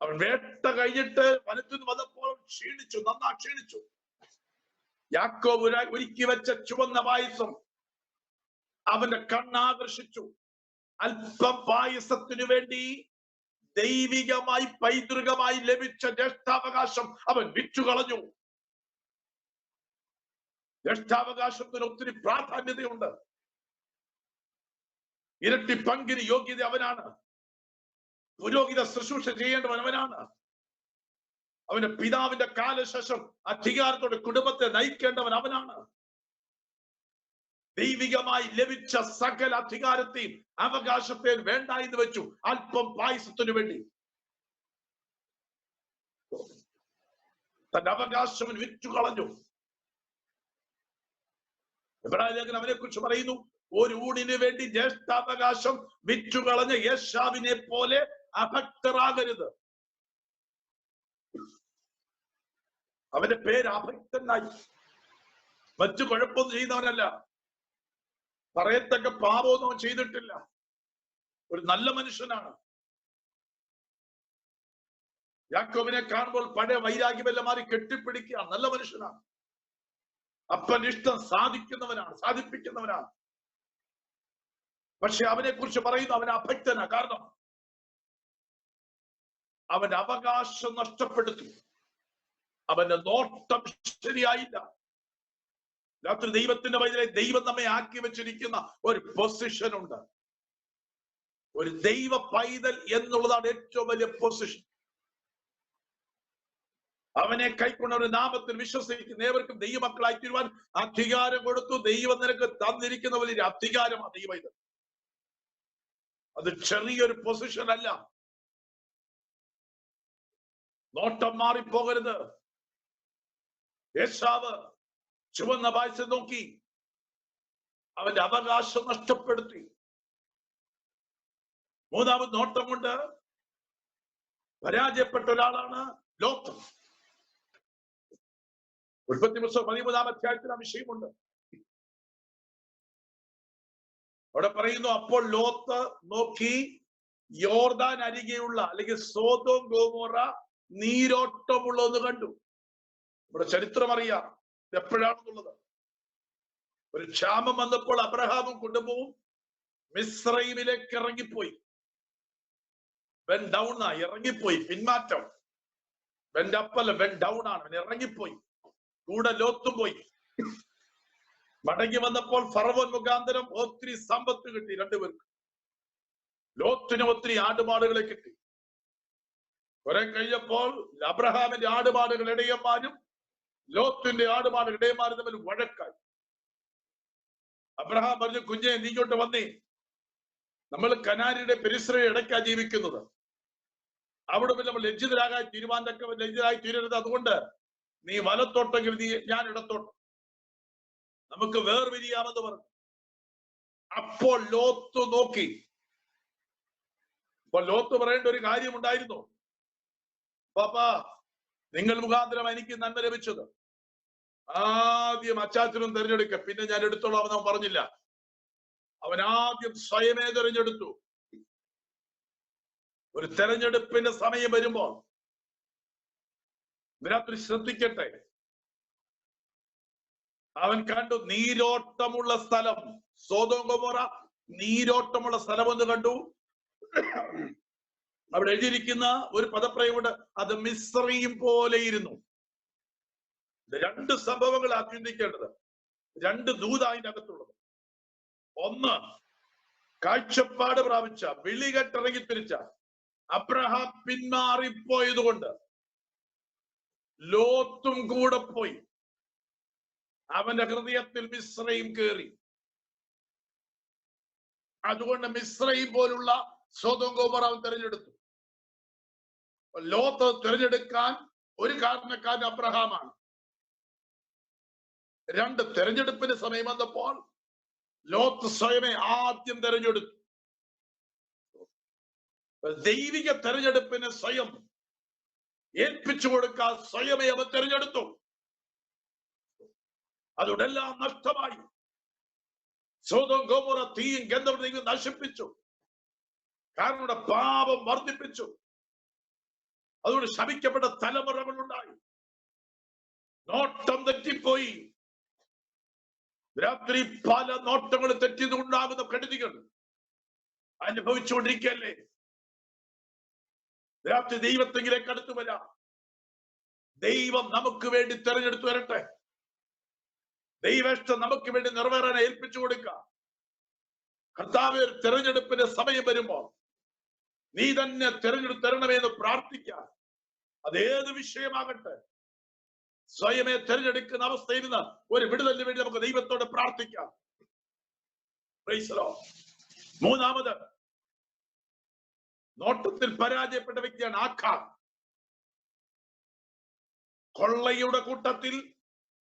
അവൻ വേട്ട കഴിഞ്ഞിട്ട് വനത്തിൽ വന്നപ്പോൾ ക്ഷീണിച്ചു, നന്നാ ക്ഷീണിച്ചു. യാക്കോബ് ഒരുക്കി വെച്ച ചുവന്ന പായസം അവന്റെ കണ്ണാകർഷിച്ചു. അല്പം പായസത്തിനു വേണ്ടി ദൈവികമായി പൈതൃകമായി ലഭിച്ച ജ്യേഷ്ഠാവകാശം അവൻ വിറ്റുകളഞ്ഞു. ജ്യേഷ്ഠാവകാശത്തിന് ഒത്തിരി പ്രാധാന്യതയുണ്ട്. ഇരട്ടി പങ്കിന് യോഗ്യത അവനാണ്. പുരോഹിത ശുശ്രൂഷ ചെയ്യേണ്ടവൻ അവനാണ്. അവന്റെ പിതാവിന്റെ കാലശേഷം അധികാരത്തോടെ കുടുംബത്തെ നയിക്കേണ്ടവൻ അവനാണ്. ദൈവികമായി ലഭിച്ച സകല അധികാരത്തെയും അവകാശത്തെയും വേണ്ട എന്ന് വെച്ചു അല്പം പായസത്തിനു വേണ്ടി. തന്റെ അവകാശം വിറ്റു കളഞ്ഞു. എബ്രായ ലേഖനം അവനെ കുറിച്ച് പറയുന്നു, ഒരു ഊണിന് വേണ്ടി ജ്യേഷ്ഠാവകാശം വിറ്റുകളഞ്ഞ യേശാവിനെ പോലെ അഭക്തരാകരുത്. അവന്റെ പേര് അഭക്തനായി. മറ്റു കുഴപ്പമൊന്നും ചെയ്യുന്നവനല്ല. പറയത്തക്ക പാപമൊന്നും അവൻ ചെയ്തിട്ടില്ല. ഒരു നല്ല മനുഷ്യനാണ്. യാക്കോബിനെ കാണുമ്പോൾ പഴയ വൈരാഗ്യമെല്ലാം മാറി കെട്ടിപ്പിടിക്കുകയാണ്. നല്ല മനുഷ്യനാണ്. അപ്പൻ ഇഷ്ടം സാധിക്കുന്നവനാണ്, സാധിപ്പിക്കുന്നവനാണ്. പക്ഷെ അവനെ കുറിച്ച് പറയുന്നു അവൻ അഭക്തനാ. കാരണം അവന്റെ അവകാശം നഷ്ടപ്പെടുത്തി. അവന്റെ നോട്ടം ശരിയായില്ല. രാത്രി ദൈവത്തിന്റെ വഴിയിലെ ദൈവം നമ്മെ ആക്കി വെച്ചിരിക്കുന്ന ഒരു പൊസിഷൻ ഉണ്ട്. ഒരു ദൈവ പൈതൽ എന്നുള്ളതാണ് ഏറ്റവും വലിയ പൊസിഷൻ. അവനെ കൈക്കൊണ്ട ഒരു നാമത്തിൽ വിശ്വസിക്കുന്ന ഏവർക്കും ദൈവമക്കളായി തീരുവാൻ അധികാരം കൊടുത്തു. ദൈവം നിനക്ക് തന്നിരിക്കുന്ന വലിയ അധികാരമാണ് ദൈവ ഇത്. അത് ചെറിയൊരു പൊസിഷൻ അല്ല. നോട്ടം മാറിപ്പോകരുത്. ഏശാവ് ചുവന്ന പായസം നോക്കി അവന്റെ അവകാശം നഷ്ടപ്പെടുത്തി. മൂന്നാമത് നോട്ടം കൊണ്ട് പരാജയപ്പെട്ട ഒരാളാണ് ലോത്ത്. ഉൽപ്പത്തി പുസ്തകം 13-ാം അധ്യായത്തിൽ ആ വിഷയമുണ്ട്. അവിടെ പറയുന്നു, അപ്പോൾ ലോത്ത് നോക്കി യോർദാൻ അരികെയുള്ള അല്ലെങ്കിൽ സോദോം ഗോമോറ നീരോട്ടമുള്ളതെന്ന് കണ്ടു. ഇവിടെ ചരിത്രം അറിയാം എപ്പോഴാണെന്നുള്ളത്. ഒരു ക്ഷാമം വന്നപ്പോൾ അബ്രഹാമും കുടുംബവും മിസ്രൈമിലേക്ക് ഇറങ്ങിപ്പോയി. വെൻ ഡൗൺ ആ, ഇറങ്ങിപ്പോയി, പിന്മാറ്റം. വെൻ അപ്പല്ല, വെൻ ഡൗൺ ആണ്, ഇറങ്ങിപ്പോയി. കൂടെ ലോത്തും പോയി. മടങ്ങി വന്നപ്പോൾ ഫറവോൻ മുഖാന്തരം ഒത്തിരി സമ്പത്ത് കിട്ടി രണ്ടുപേർക്ക്. ലോത്തിന് ഒത്തിരി ആടുമാടുകളെ കിട്ടി. കുറെ കഴിഞ്ഞപ്പോൾ അബ്രഹാമിന്റെ ആടുമാടുകൾ ഇടയന്മാരും ലോത്തിന്റെ ആടുമാടുകൾ ഇടയന്മാരും തമ്മിൽ വഴക്കായി. അബ്രഹാം പറഞ്ഞു, കുഞ്ഞെ നീ ഇങ്ങോട്ട് വന്നേ, നമ്മൾ കനാനിയുടെ പെരിസര ഇടയ്ക്കാ ജീവിക്കുന്നത്. അവിടെ നമ്മൾ ലജ്ജിതരായി തീരരുത്. അതുകൊണ്ട് നീ വലത്തോട്ടെങ്കിൽ നീ, ഞാൻ ഇടത്തോട്ട്, നമുക്ക് വേർപിരിയാമെന്ന് പറഞ്ഞു. അപ്പോൾ ലോത്ത് നോക്കി. അപ്പോൾ ലോത്ത് പറയേണ്ട ഒരു കാര്യമുണ്ടായിരുന്നു. പാപ്പാ, നിങ്ങൾ മുഖാന്തരം എനിക്ക് നന്മ ലഭിച്ചത്. ആദ്യം അച്ചാച്ചനും തെരഞ്ഞെടുക്ക, പിന്നെ ഞാൻ എടുത്തോളാം എന്ന് അവൻ പറഞ്ഞില്ല. അവൻ ആദ്യം സ്വയമേ തെരഞ്ഞെടുത്തു. ഒരു തെരഞ്ഞെടുപ്പിന്റെ സമയം വരുമ്പോൾ രാത്രി ശ്രദ്ധിക്കട്ടെ, അവൻ കണ്ടു നീരോട്ടമുള്ള സ്ഥലം. സോദോം ഗൊമോറ നീരോട്ടമുള്ള സ്ഥലമെന്ന് കണ്ടു. അവിടെ എഴുതിയിരിക്കുന്ന ഒരു പദപ്രയോഗമുണ്ട്, അത് മിസ്രയീം പോലെ ഇരുന്നു. രണ്ട് സംഭവങ്ങൾ ചിന്തിക്കേണ്ടത്. രണ്ട് ദൂത അതിന്റെ അകത്തുള്ളത്. ഒന്ന്, കാഴ്ചപ്പാട് പ്രാപിച്ച, വിളികെട്ടിറങ്ങി തിരിച്ച അബ്രഹാം പിന്മാറിപ്പോയത് കൊണ്ട് ലോത്തും കൂടെ പോയി. അവന്റെ ഹൃദയത്തിൽ മിസ്രയീം കേറി. അതുകൊണ്ട് മിസ്രയീം പോലുള്ള സൊദോം ഗൊമോറ അവൻ തെരഞ്ഞെടുത്തു. ലോത്ത് തിരഞ്ഞെടുക്കാൻ ഒരു കാരണക്കാരൻ അബ്രഹാമാണ്. രണ്ട്, തെരഞ്ഞെടുപ്പിന് സമയം വന്നപ്പോൾ ലോത്ത് സ്വയമേ ആദ്യം തെരഞ്ഞെടുത്തു. ദൈവിക തെരഞ്ഞെടുപ്പിന് സ്വയം ഏൽപ്പിച്ചു കൊടുക്കാൻ സ്വയമേ അവൻ തെരഞ്ഞെടുത്തു. അതോടെല്ലാം നഷ്ടമായി. സൊദോം ഗൊമോറ തീയും ഗന്ധവും ദൈവം നശിപ്പിച്ചു. കാരണം ഇവിടെ പാപം വർദ്ധിപ്പിച്ചു. അതുകൊണ്ട് ശപിക്കപ്പെട്ട തലമുറകൾ ഉണ്ടായി. നോട്ടം തെറ്റിപ്പോയി. രാത്രി പല നോട്ടങ്ങൾ തെറ്റിയതുകൊണ്ടാകുന്ന കെടുതികൾ അനുഭവിച്ചുകൊണ്ടിരിക്കല്ലേ. രാത്രി ദൈവത്തെങ്കിലേക്ക് അടുത്തു വരാം. ദൈവം നമുക്ക് വേണ്ടി തെരഞ്ഞെടുത്തു വരട്ടെ. ദൈവേഷ്ടം നമുക്ക് വേണ്ടി നിറവേറാൻ ഏൽപ്പിച്ചു കൊടുക്കാം. കർത്താവേ, തെരഞ്ഞെടുപ്പിന്റെ സമയം വരുമ്പോൾ നീ തന്നെ തെരഞ്ഞെടുത്ത് തരണമെന്ന് പ്രാർത്ഥിക്കാം. അതേത് വിഷയമാകട്ടെ, സ്വയമേ തെരഞ്ഞെടുക്കുന്ന അവസ്ഥയിൽ നിന്ന് ഒരു വിടുതലിന് വേണ്ടി നമുക്ക് ദൈവത്തോട് പ്രാർത്ഥിക്കാം. മൂന്നാമത്, നോട്ടത്തിൽ പരാജയപ്പെട്ട വ്യക്തിയാണ് ആഖാൻ. കൊള്ളയുടെ കൂട്ടത്തിൽ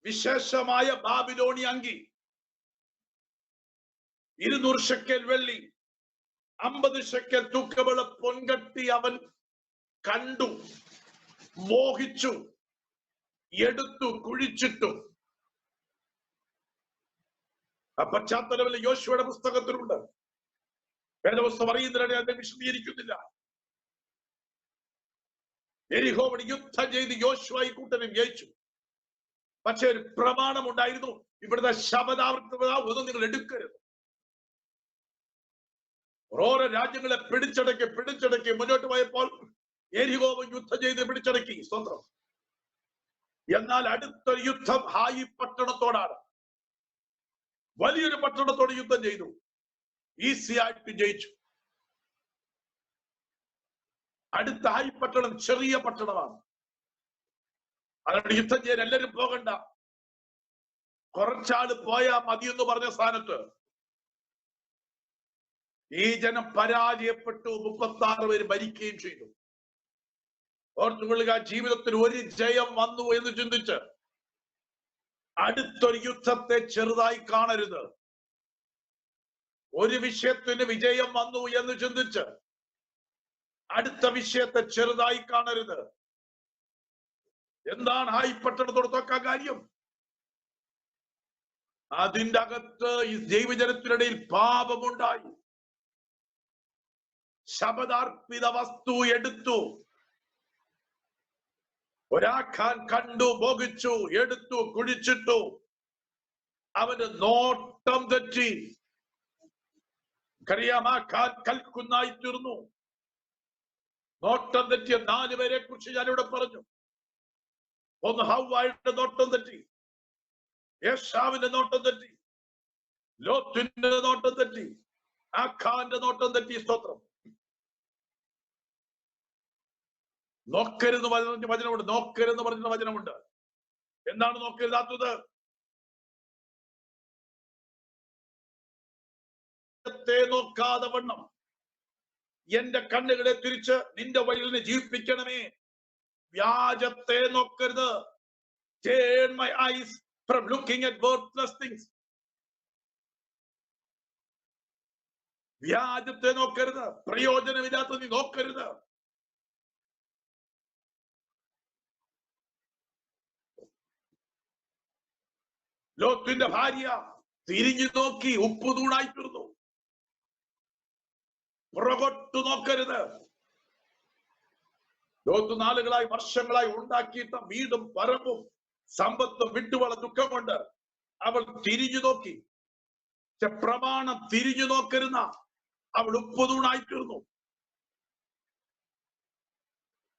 വിശേഷമായ ബാബിലോണി അങ്കി, 200 ശെക്കൽ വെള്ളി, 50 ശെക്കൽ തൂക്കമുള്ള പൊൻകട്ടി അവൻ കണ്ടു, മോഹിച്ചു, എടുത്തു, കുഴിച്ചിട്ടു. ആ പശ്ചാത്തലത്തിൽ യോശുവയുടെ പുസ്തകത്തിലുണ്ട്. വേദപുസ്തകം അറിയുന്നതിനെ അതിനെ വിശദീകരിക്കുന്നില്ല. യെരിഹോയോട് യുദ്ധം ചെയ്ത് യോശുവ ഈ കൂട്ടരും ജയിച്ചു. പക്ഷെ ഒരു പ്രമാണം ഉണ്ടായിരുന്നു, ഇവിടുത്തെ ശബദാവൃത്തത ഒന്നും നിങ്ങൾ എടുക്കരുത്. ഓരോ രാജ്യങ്ങളെ പിടിച്ചടക്കി മുന്നോട്ട് പോയപ്പോൾ യെരിഹോവ് യുദ്ധം ചെയ്ത് പിടിച്ചടക്കി. സ്വന്തം. എന്നാൽ അടുത്തൊരു യുദ്ധം ഹായി പട്ടണത്തോടാണ്. വലിയൊരു പട്ടണത്തോട് യുദ്ധം ചെയ്തു. ഈസി ആയിട്ട് ജയിച്ചു. അടുത്ത ഹായി പട്ടണം ചെറിയ പട്ടണമാണ്. അതുകൊണ്ട് യുദ്ധം ചെയ്യാൻ എല്ലാവരും പോകണ്ട, കുറച്ചാള് പോയാ മതിയെന്ന് പറഞ്ഞ സ്ഥാനത്ത് ഈ ജനം പരാജയപ്പെട്ടു. 36 പേര് മരിക്കുകയും ചെയ്തു. ഓർത്തുകൊള്ളുക, ജീവിതത്തിൽ ഒരു ജയം വന്നു എന്ന് ചിന്തിച്ച് അടുത്തൊരു യുദ്ധത്തെ ചെറുതായി കാണരുത്. ഒരു വിഷയത്തിന് വിജയം വന്നു എന്ന് ചിന്തിച്ച് അടുത്ത വിഷയത്തെ ചെറുതായി കാണരുത്. എന്താണ് ഹായി പട്ടണത്തോട് തോക്കാൻ കാര്യം? അതിൻ്റെ അകത്ത് ഈ ദൈവജനത്തിനിടയിൽ പാപമുണ്ടായി. ശബദാർപ്പിത വസ്തു എടുത്തു. ഒരാഖാൻ കണ്ടു, മോഹിച്ചു, എടുത്തു, കുഴിച്ചിട്ടു. അവന് നോട്ടം തെറ്റി. കറിയാമാക്കാൻ കൽക്കുന്നായി തീർന്നു. നോട്ടം തെറ്റിയ 4 പേരെ കുറിച്ച് ഞാനിവിടെ പറഞ്ഞു. ഒന്ന് ഹവ്വായുടെ നോട്ടം തെറ്റി, യേശാവിന്റെ നോട്ടം തെറ്റി, ലോത്തിന്റെ നോട്ടം തെറ്റി, ആഖാന്റെ നോട്ടം തെറ്റി. സ്തോത്രം. നോക്കരുത് പറഞ്ഞ വചനമുണ്ട്, നോക്കരുതെന്ന് പറഞ്ഞ വചനമുണ്ട്. എന്താണ് നോക്കരുതാത്തത്? നോക്കാതെ വണ്ണം എന്റെ കണ്ണുകളെ തിരിച്ച് നിന്റെ വഴിയിലിനെ ജീവിപ്പിക്കണമേ. വ്യാജത്തെ നോക്കരുത്. Turn my eyes from looking at worthless things. വ്യാജത്തെ നോക്കരുത്, പ്രയോജനമില്ലാത്ത നീ നോക്കരുത്. ലോത്തിന്റെ ഭാര്യ തിരിഞ്ഞു നോക്കി ഉപ്പ് തൂണായി തീർന്നു. പുറകോട്ട് നോക്കരുത്. ലോത്ത് നാളുകളായി വർഷങ്ങളായി ഉണ്ടാക്കിയിട്ട വീടും പറമ്പും സമ്പത്തും വിട്ടുവള ദുഃഖം കൊണ്ട് അവൾ തിരിഞ്ഞു നോക്കി. പ്രമാണം തിരിഞ്ഞു നോക്കരുന്ന അവൾ ഉപ്പ് തൂണായി തീർന്നു.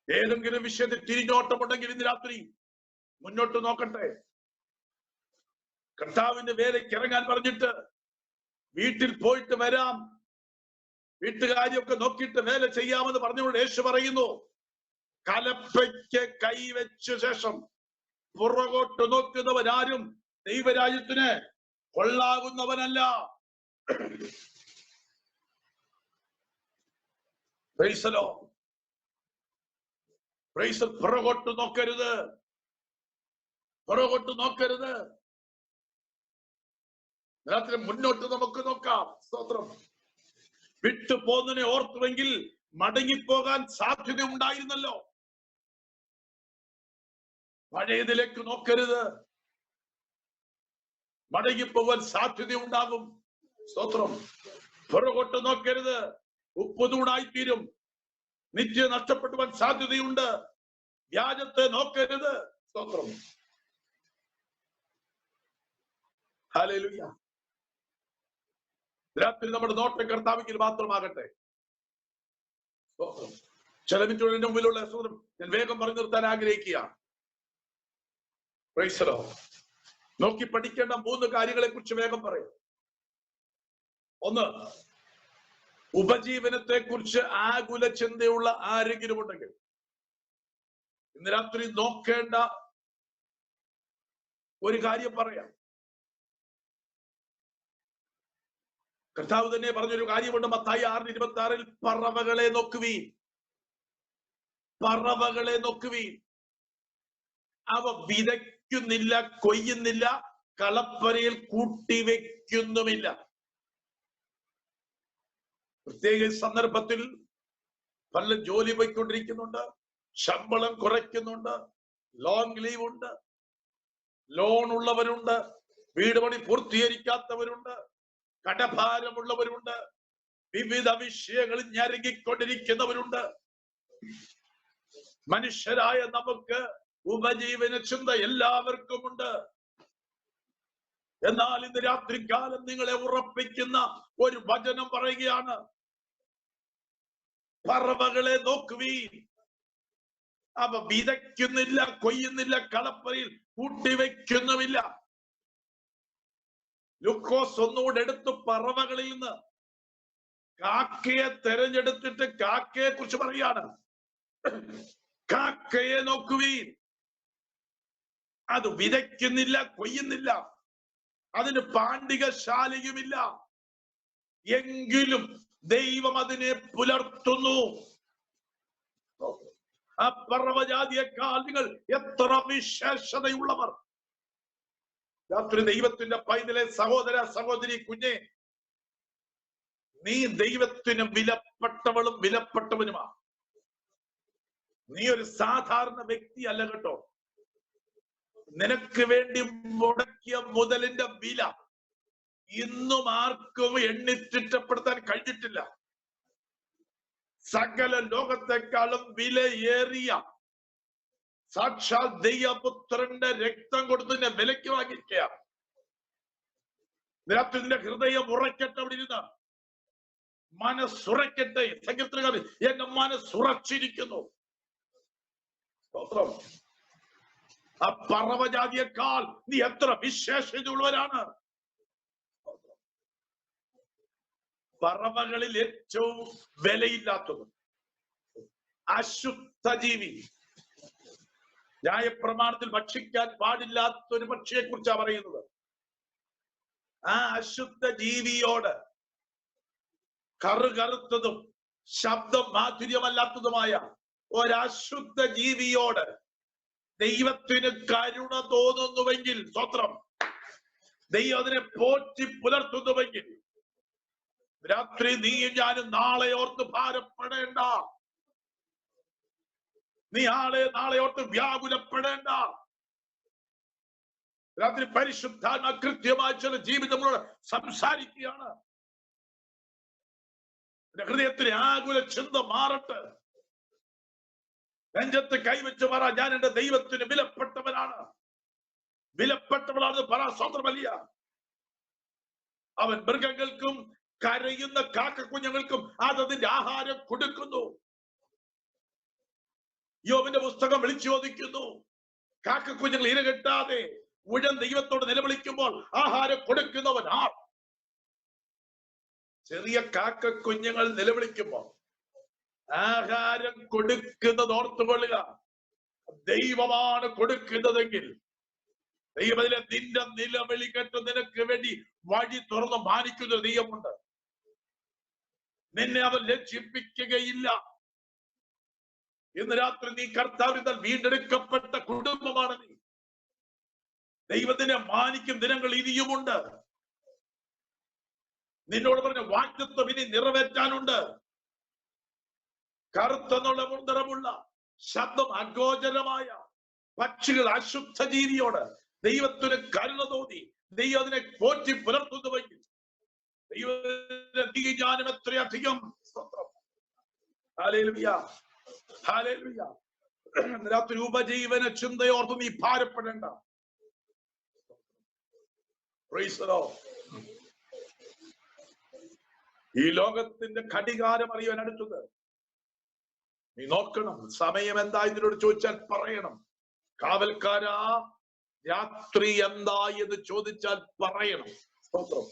ഏതെങ്കിലും വിഷയത്തിൽ തിരിഞ്ഞോട്ടമുണ്ടെങ്കിൽ ഇന്ന് രാത്രി മുന്നോട്ട് നോക്കട്ടെ. കർത്താവിന്റെ വേലയ്ക്ക് ഇറങ്ങാൻ പറഞ്ഞിട്ട് വീട്ടിൽ പോയിട്ട് വരാം, വീട്ടുകാരിയൊക്കെ നോക്കിയിട്ട് വേല ചെയ്യാമെന്ന് പറഞ്ഞുകൊണ്ട് യേശു പറയുന്നു, കലപ്പയ്ക്ക് കൈവച്ച ശേഷം പുറകോട്ട് നോക്കുന്നവരാരും ദൈവരാജ്യത്തിന് കൊള്ളാകുന്നവനല്ല. പുറകോട്ട് നോക്കരുത്, പുറകോട്ട് നോക്കരുത്. രാത്രി മുന്നോട്ട് നമുക്ക് നോക്കാം. സ്തോത്രം. വിട്ടു പോകുന്നതിനെ ഓർത്തുവെങ്കിൽ മടങ്ങിപ്പോകാൻ സാധ്യത ഉണ്ടായിരുന്നല്ലോ. പഴയതിലേക്ക് നോക്കരുത്, മടങ്ങിപ്പോകാൻ സാധ്യത ഉണ്ടാകും. സ്തോത്രം. പുറകോട്ട് നോക്കരുത്, ഉപ്പുതൂണായിത്തീരും. നിത്യ നഷ്ടപ്പെടുവാൻ സാധ്യതയുണ്ട്. വ്യാജത്തെ നോക്കരുത്. സ്തോത്രം. ഹല്ലേലൂയ. രാത്രി നമ്മുടെ നോട്ടം കർത്താവിൽ മാത്രമാകട്ടെ. ചില മിനിറ്റുകൾ എന്റെ മുമ്പിലുള്ള സ്തോത്രം ഞാൻ വേഗം പറഞ്ഞു നിർത്താൻ ആഗ്രഹിക്കുകയാണ്. Price the Lord. നോക്കി പഠിക്കേണ്ട 3 കാര്യങ്ങളെ കുറിച്ച് വേഗം പറയാം. ഒന്ന്, ഉപജീവനത്തെ കുറിച്ച് ആകുല ചിന്തയുള്ള ആരെങ്കിലും ഉണ്ടെങ്കിൽ ഇന്ന് രാത്രി നോക്കേണ്ട ഒരു കാര്യം പറയാം. കർത്താവ് തന്നെ പറഞ്ഞൊരു കാര്യമുണ്ട്. മത്തായി 6:26 പറവകളെ നോക്കുവീൻ, പറവകളെ നോക്കുവീൻ. അവ വിതയ്ക്കുന്നില്ല, കൊയ്യുന്നില്ല, കളപ്പരയിൽ കൂട്ടിവെക്കുന്നുമില്ല. പ്രത്യേക സന്ദർഭത്തിൽ പല ജോലി പോയിക്കൊണ്ടിരിക്കുന്നുണ്ട്, ശമ്പളം കുറയ്ക്കുന്നുണ്ട്, ലോങ് ലീവ് ഉണ്ട്, ലോൺ ഉള്ളവരുണ്ട്, വീട് പണി പൂർത്തീകരിക്കാത്തവരുണ്ട്, കടഭാരമുള്ളവരുണ്ട്, വിവിധ വിഷയങ്ങളിൽ ഞരങ്ങിക്കൊണ്ടിരിക്കുന്നവരുണ്ട്. മനുഷ്യരായ നമുക്ക് ഉപജീവന ചിന്ത എല്ലാവർക്കും ഉണ്ട്. എന്നാൽ ഇന്ന് രാത്രികാലം നിങ്ങളെ ഉറപ്പിക്കുന്ന ഒരു വചനം പറയുകയാണ്. പറവകളെ നോക്കുവീൻ, അവ വിതയ്ക്കുന്നില്ല, കൊയ്യുന്നില്ല, കളപ്പരയിൽ കൂട്ടിവെക്കുന്നുമില്ല. ലൂക്കോസ് ഒന്നുകൂടെ എടുത്ത് പറവകളിൽ നിന്ന് കാക്കയെ തെരഞ്ഞെടുത്തിട്ട് കാക്കയെ കുറിച്ച് പറയാണ്. കാക്കയെ നോക്കുവീൻ, അത് വിതയ്ക്കുന്നില്ല, കൊയ്യുന്നില്ല, അതിന് പാണ്ഡികശാലയുമില്ല, എങ്കിലും ദൈവം അതിനെ പുലർത്തുന്നു. ആ പറവജാതിയേക്കാൾ നിങ്ങൾ എത്ര വിശേഷതയുള്ളവർ. രാത്രി ദൈവത്തിന്റെ പൈതലെ സഹോദര സഹോദരി കുഞ്ഞെ, നീ ദൈവത്തിന് വിലപ്പെട്ടവളും വിലപ്പെട്ടവനുമാണ്. നീ ഒരു സാധാരണ വ്യക്തി അല്ല കേട്ടോ. നിനക്ക് വേണ്ടി മുടക്കിയ മുതലിന്റെ വില ഇന്നും ആർക്കും എണ്ണിത്തിട്ടപ്പെടുത്താൻ കഴിഞ്ഞിട്ടില്ല. സകല ലോകത്തെക്കാളും വിലയേറിയ സാക്ഷാൽ ദൈവപുത്രന്റെ രക്തം കൊടുത്ത് നിന്നെ വിലയ്ക്ക് വാങ്ങിക്കുക. നിന്റെ ഹൃദയം ഉറക്കട്ടെ. അവിടെ ഇരുന്ന് മനസ്സുറയ്ക്കട്ടെ. സങ്കീർത്തനകാരൻ എന്റെ മനസ്സുറച്ചിരിക്കുന്നു. സ്തോത്രം. ആ പറവജാതിയേക്കാൾ നീ എത്ര വിശേഷതയുള്ളവരാണ്. പറവകളിൽ ഏറ്റവും വിലയില്ലാത്തത് അശുദ്ധ ജീവി. ന്യായപ്രമാണത്തിൽ ഭക്ഷിക്കാൻ പാടില്ലാത്ത ഒരു പക്ഷിയെ കുറിച്ചാണ് പറയുന്നത്. ആ അശുദ്ധ ജീവിയോട്, കറുകറുത്തതും ശബ്ദം മാധുര്യമല്ലാത്തതുമായ ഒരശുദ്ധ ജീവിയോട് ദൈവത്തിന് കരുണ തോന്നുന്നുവെങ്കിൽ, സ്തോത്രം, ദൈവം അതിനെ പോറ്റി പുലർത്തുന്നുവെങ്കിൽ, രാത്രി നീയും ഞാനും നാളെ ഓർത്ത് ഭാരപ്പെടേണ്ട. നീ നാളെ ഓർത്ത് വ്യാകുലപ്പെടേണ്ട. രാത്രി പരിശുദ്ധാത്മ കൃത്യമായ ചില ജീവിതങ്ങളോട് സംസാരിക്കുകയാണ്. ഹൃദയത്തിന് ആകുല ചിന്ത മാറട്ടെ. നെഞ്ചത്ത് കൈവച്ച് പറ, ഞാൻ എന്റെ ദൈവത്തിന് വിലപ്പെട്ടവനാണ്, വിലപ്പെട്ടവനാണെന്ന് പറ. സ്വന്തമല്ല, അവൻ മൃഗങ്ങൾക്കും കരയുന്ന കാക്കക്കുഞ്ഞുങ്ങൾക്കും അതതിന്റെ ആഹാരം കൊടുക്കുന്നു. യോബിന്റെ പുസ്തകം വിളിച്ചു ചോദിക്കുന്നു, കാക്കക്കുഞ്ഞുങ്ങൾ ഇരകെട്ടാതെ ഉഴൻ ദൈവത്തോട് നിലവിളിക്കുമ്പോൾ ആഹാരം കൊടുക്കുന്നവൻ ആർ? ചെറിയ കാക്കക്കുഞ്ഞുങ്ങൾ നിലവിളിക്കുമ്പോൾ ആഹാരം കൊടുക്കുന്നത് ഓർത്തുകൊള്ളുക. ദൈവമാണ് കൊടുക്കുന്നതെങ്കിൽ ദൈവത്തിലെ നിന്റെ നിലവിളി കേട്ട് നിനക്ക് വേണ്ടി വഴി തുറന്ന് മാനിക്കുന്ന ഒരു ദൈവമുണ്ട്. നിന്നെ അവൻ ലജ്ജിപ്പിക്കുകയില്ല. ഇന്ന് രാത്രി നീ കർത്താവിനാൽ വീണ്ടെടുക്കപ്പെട്ട കുടുംബമാണ്. നീ ദൈവത്തിനെ മാനിക്കും ദിനങ്ങൾ ഇനിയുമുണ്ട്. നിന്നോട് പറഞ്ഞ വാഗ്ദത്തം ഇനി നിറവേറ്റാനുണ്ട്. കറുത്ത നിറമുള്ള ശബ്ദം അഗോചരമായ പക്ഷികൾ അശുദ്ധ ജീവിയോട് ദൈവത്തിന് കരുണ തോന്നി ദൈവം അതിനെ പോറ്റി പുലർത്തുന്നുവെങ്കിൽ ദൈവത്തിന്റെ ജ്ഞാനം എത്രയധികം. രാത്രി ഉപജീവന ചിന്തയോർത്ത് നീ ഭാരപ്പെടേണ്ട. ഈ ലോകത്തിന്റെ ഘടികാരം അറിയാൻ അടുത്തത്. നീ നോക്കണം, സമയം എന്താ ഇതിനോട് ചോദിച്ചാൽ പറയണം. കാവൽക്കാരാ, രാത്രി എന്താ എന്ന് ചോദിച്ചാൽ പറയണം. സ്തോത്രം.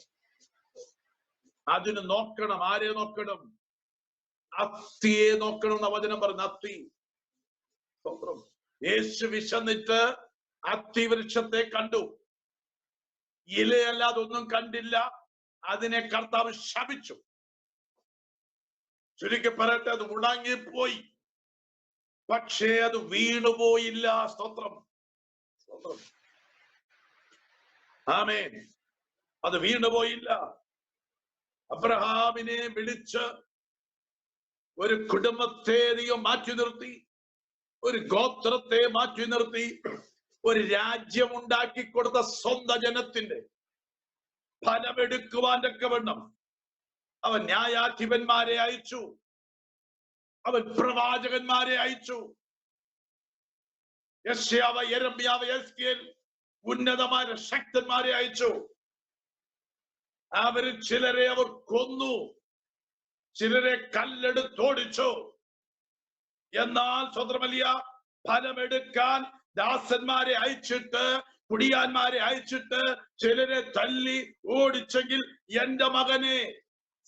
അതിന് നോക്കണം. ആരെ നോക്കണം? അത്തിയെ നോക്കണം എന്ന വചനം പറഞ്ഞു. അത്തി. സ്തോത്രം. യേശു വിശന്നിട്ട് അത്തി വൃക്ഷത്തെ കണ്ടു. ഇലയല്ലാതെ ഒന്നും കണ്ടില്ല. അതിനെ കർത്താവ് ശപിച്ചു. ചുരുക്കി പറയട്ടെ, അത് ഉണങ്ങിപ്പോയി, പക്ഷേ അത് വീണുപോയില്ല. സ്തോത്രം. സ്തോത്രം. ആമേൻ. അത് വീണുപോയില്ല. അബ്രഹാമിനെ വിളിച്ച് ഒരു കുടുംബത്തെ ദൈവം മാറ്റി നിർത്തി, ഒരു ഗോത്രത്തെ മാറ്റി നിർത്തി, ഒരു രാജ്യം ഉണ്ടാക്കി കൊടുത്ത സ്വന്തം ജനത്തിന്റെ ഫലമെടുക്കുവാൻ തക്കവണ്ണം അവൻ ന്യായാധിപന്മാരെ അയച്ചു. അവൻ പ്രവാചകന്മാരെ അയച്ചു. യെശയ്യാവ്, യെരമ്യാവ്, യെഹെസ്കേൽ ഉന്നതമായ ശക്തന്മാരെ അയച്ചു. അവരിൽ ചിലരെ അവർ കൊന്നു, ചിലരെ കല്ലെടുത്തോടിച്ചു. എന്നാൽ സ്വതന്ത്രമല്ല, ഫലമെടുക്കാൻ ദാസന്മാരെ അയച്ചിട്ട്, കുടിയാന്മാരെ അയച്ചിട്ട് ചിലരെ തല്ലി ഓടിച്ചെങ്കിൽ എന്റെ മകനെ,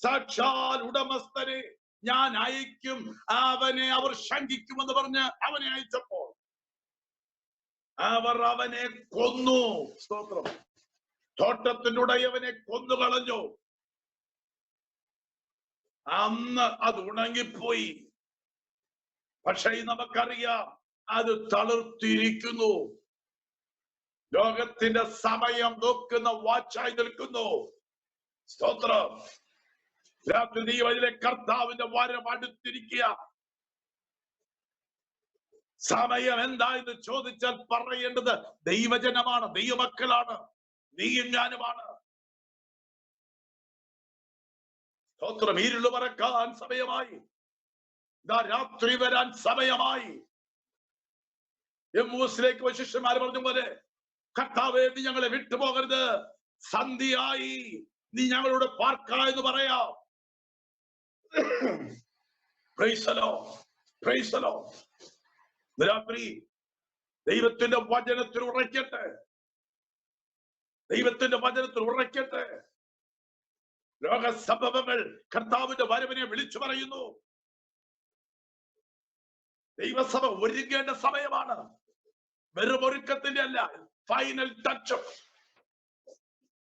സാക്ഷാൽ ഉടമസ്ഥനെ ഞാൻ അയക്കും, അവനെ അവർ ശങ്കിക്കുമെന്ന് പറഞ്ഞ് അവനെ അയച്ചപ്പോൾ അവർ അവനെ കൊന്നു. സ്തോത്രം. തോട്ടത്തിന്റെ ഉടയവനെ കൊന്നുകളഞ്ഞു. അന്ന് അത് ഉണങ്ങിപ്പോയി. പക്ഷേ നമുക്കറിയാം, അത് തളിർത്തിരിക്കുന്നു. ലോകത്തിന്റെ സമയം നോക്കുന്ന വാച്ചായി നിൽക്കുന്നു. സ്തോത്രം. രാത്രി നീ അതിലെ കർത്താവിന്റെ വരം അടുത്തിരിക്കുക. സമയം എന്താ എന്ന് ചോദിച്ചാൽ പറയേണ്ടത് ദൈവജനമാണ്, ദൈവമക്കളാണ്, നീയും ഞാനുമാണ്. സ്തോത്രം. ഇരുള് പറക്കാൻ സമയമായി. രാത്രി വരാൻ സമയമായി. എമ്മൂസിലേക്ക് ശിഷ്യന്മാർ പറഞ്ഞ പോലെ, കർത്താവേ, നീ ഞങ്ങളെ വിട്ടുപോകരുത്, സന്ധ്യയായി, നീ ഞങ്ങളോട് പാർക്ക എന്ന് പറയാം. Praise the Lord. Praise the Lord. രാത്രി ദൈവത്തിന്റെ വചനത്തിൽ ഉറയ്ക്കട്ടെ. ദൈവത്തിന്റെ വചനത്തിൽ ഉറയ്ക്കട്ടെ. ലോക സംഭവങ്ങൾ കർത്താവിന്റെ വരവിനെ വിളിച്ചു പറയുന്നു. ദൈവസഭ ഒരുങ്ങേണ്ട സമയമാണ്. വെറും ഒരുക്കത്തിന്റെ അല്ല, ഫൈനൽ ടച്ച്.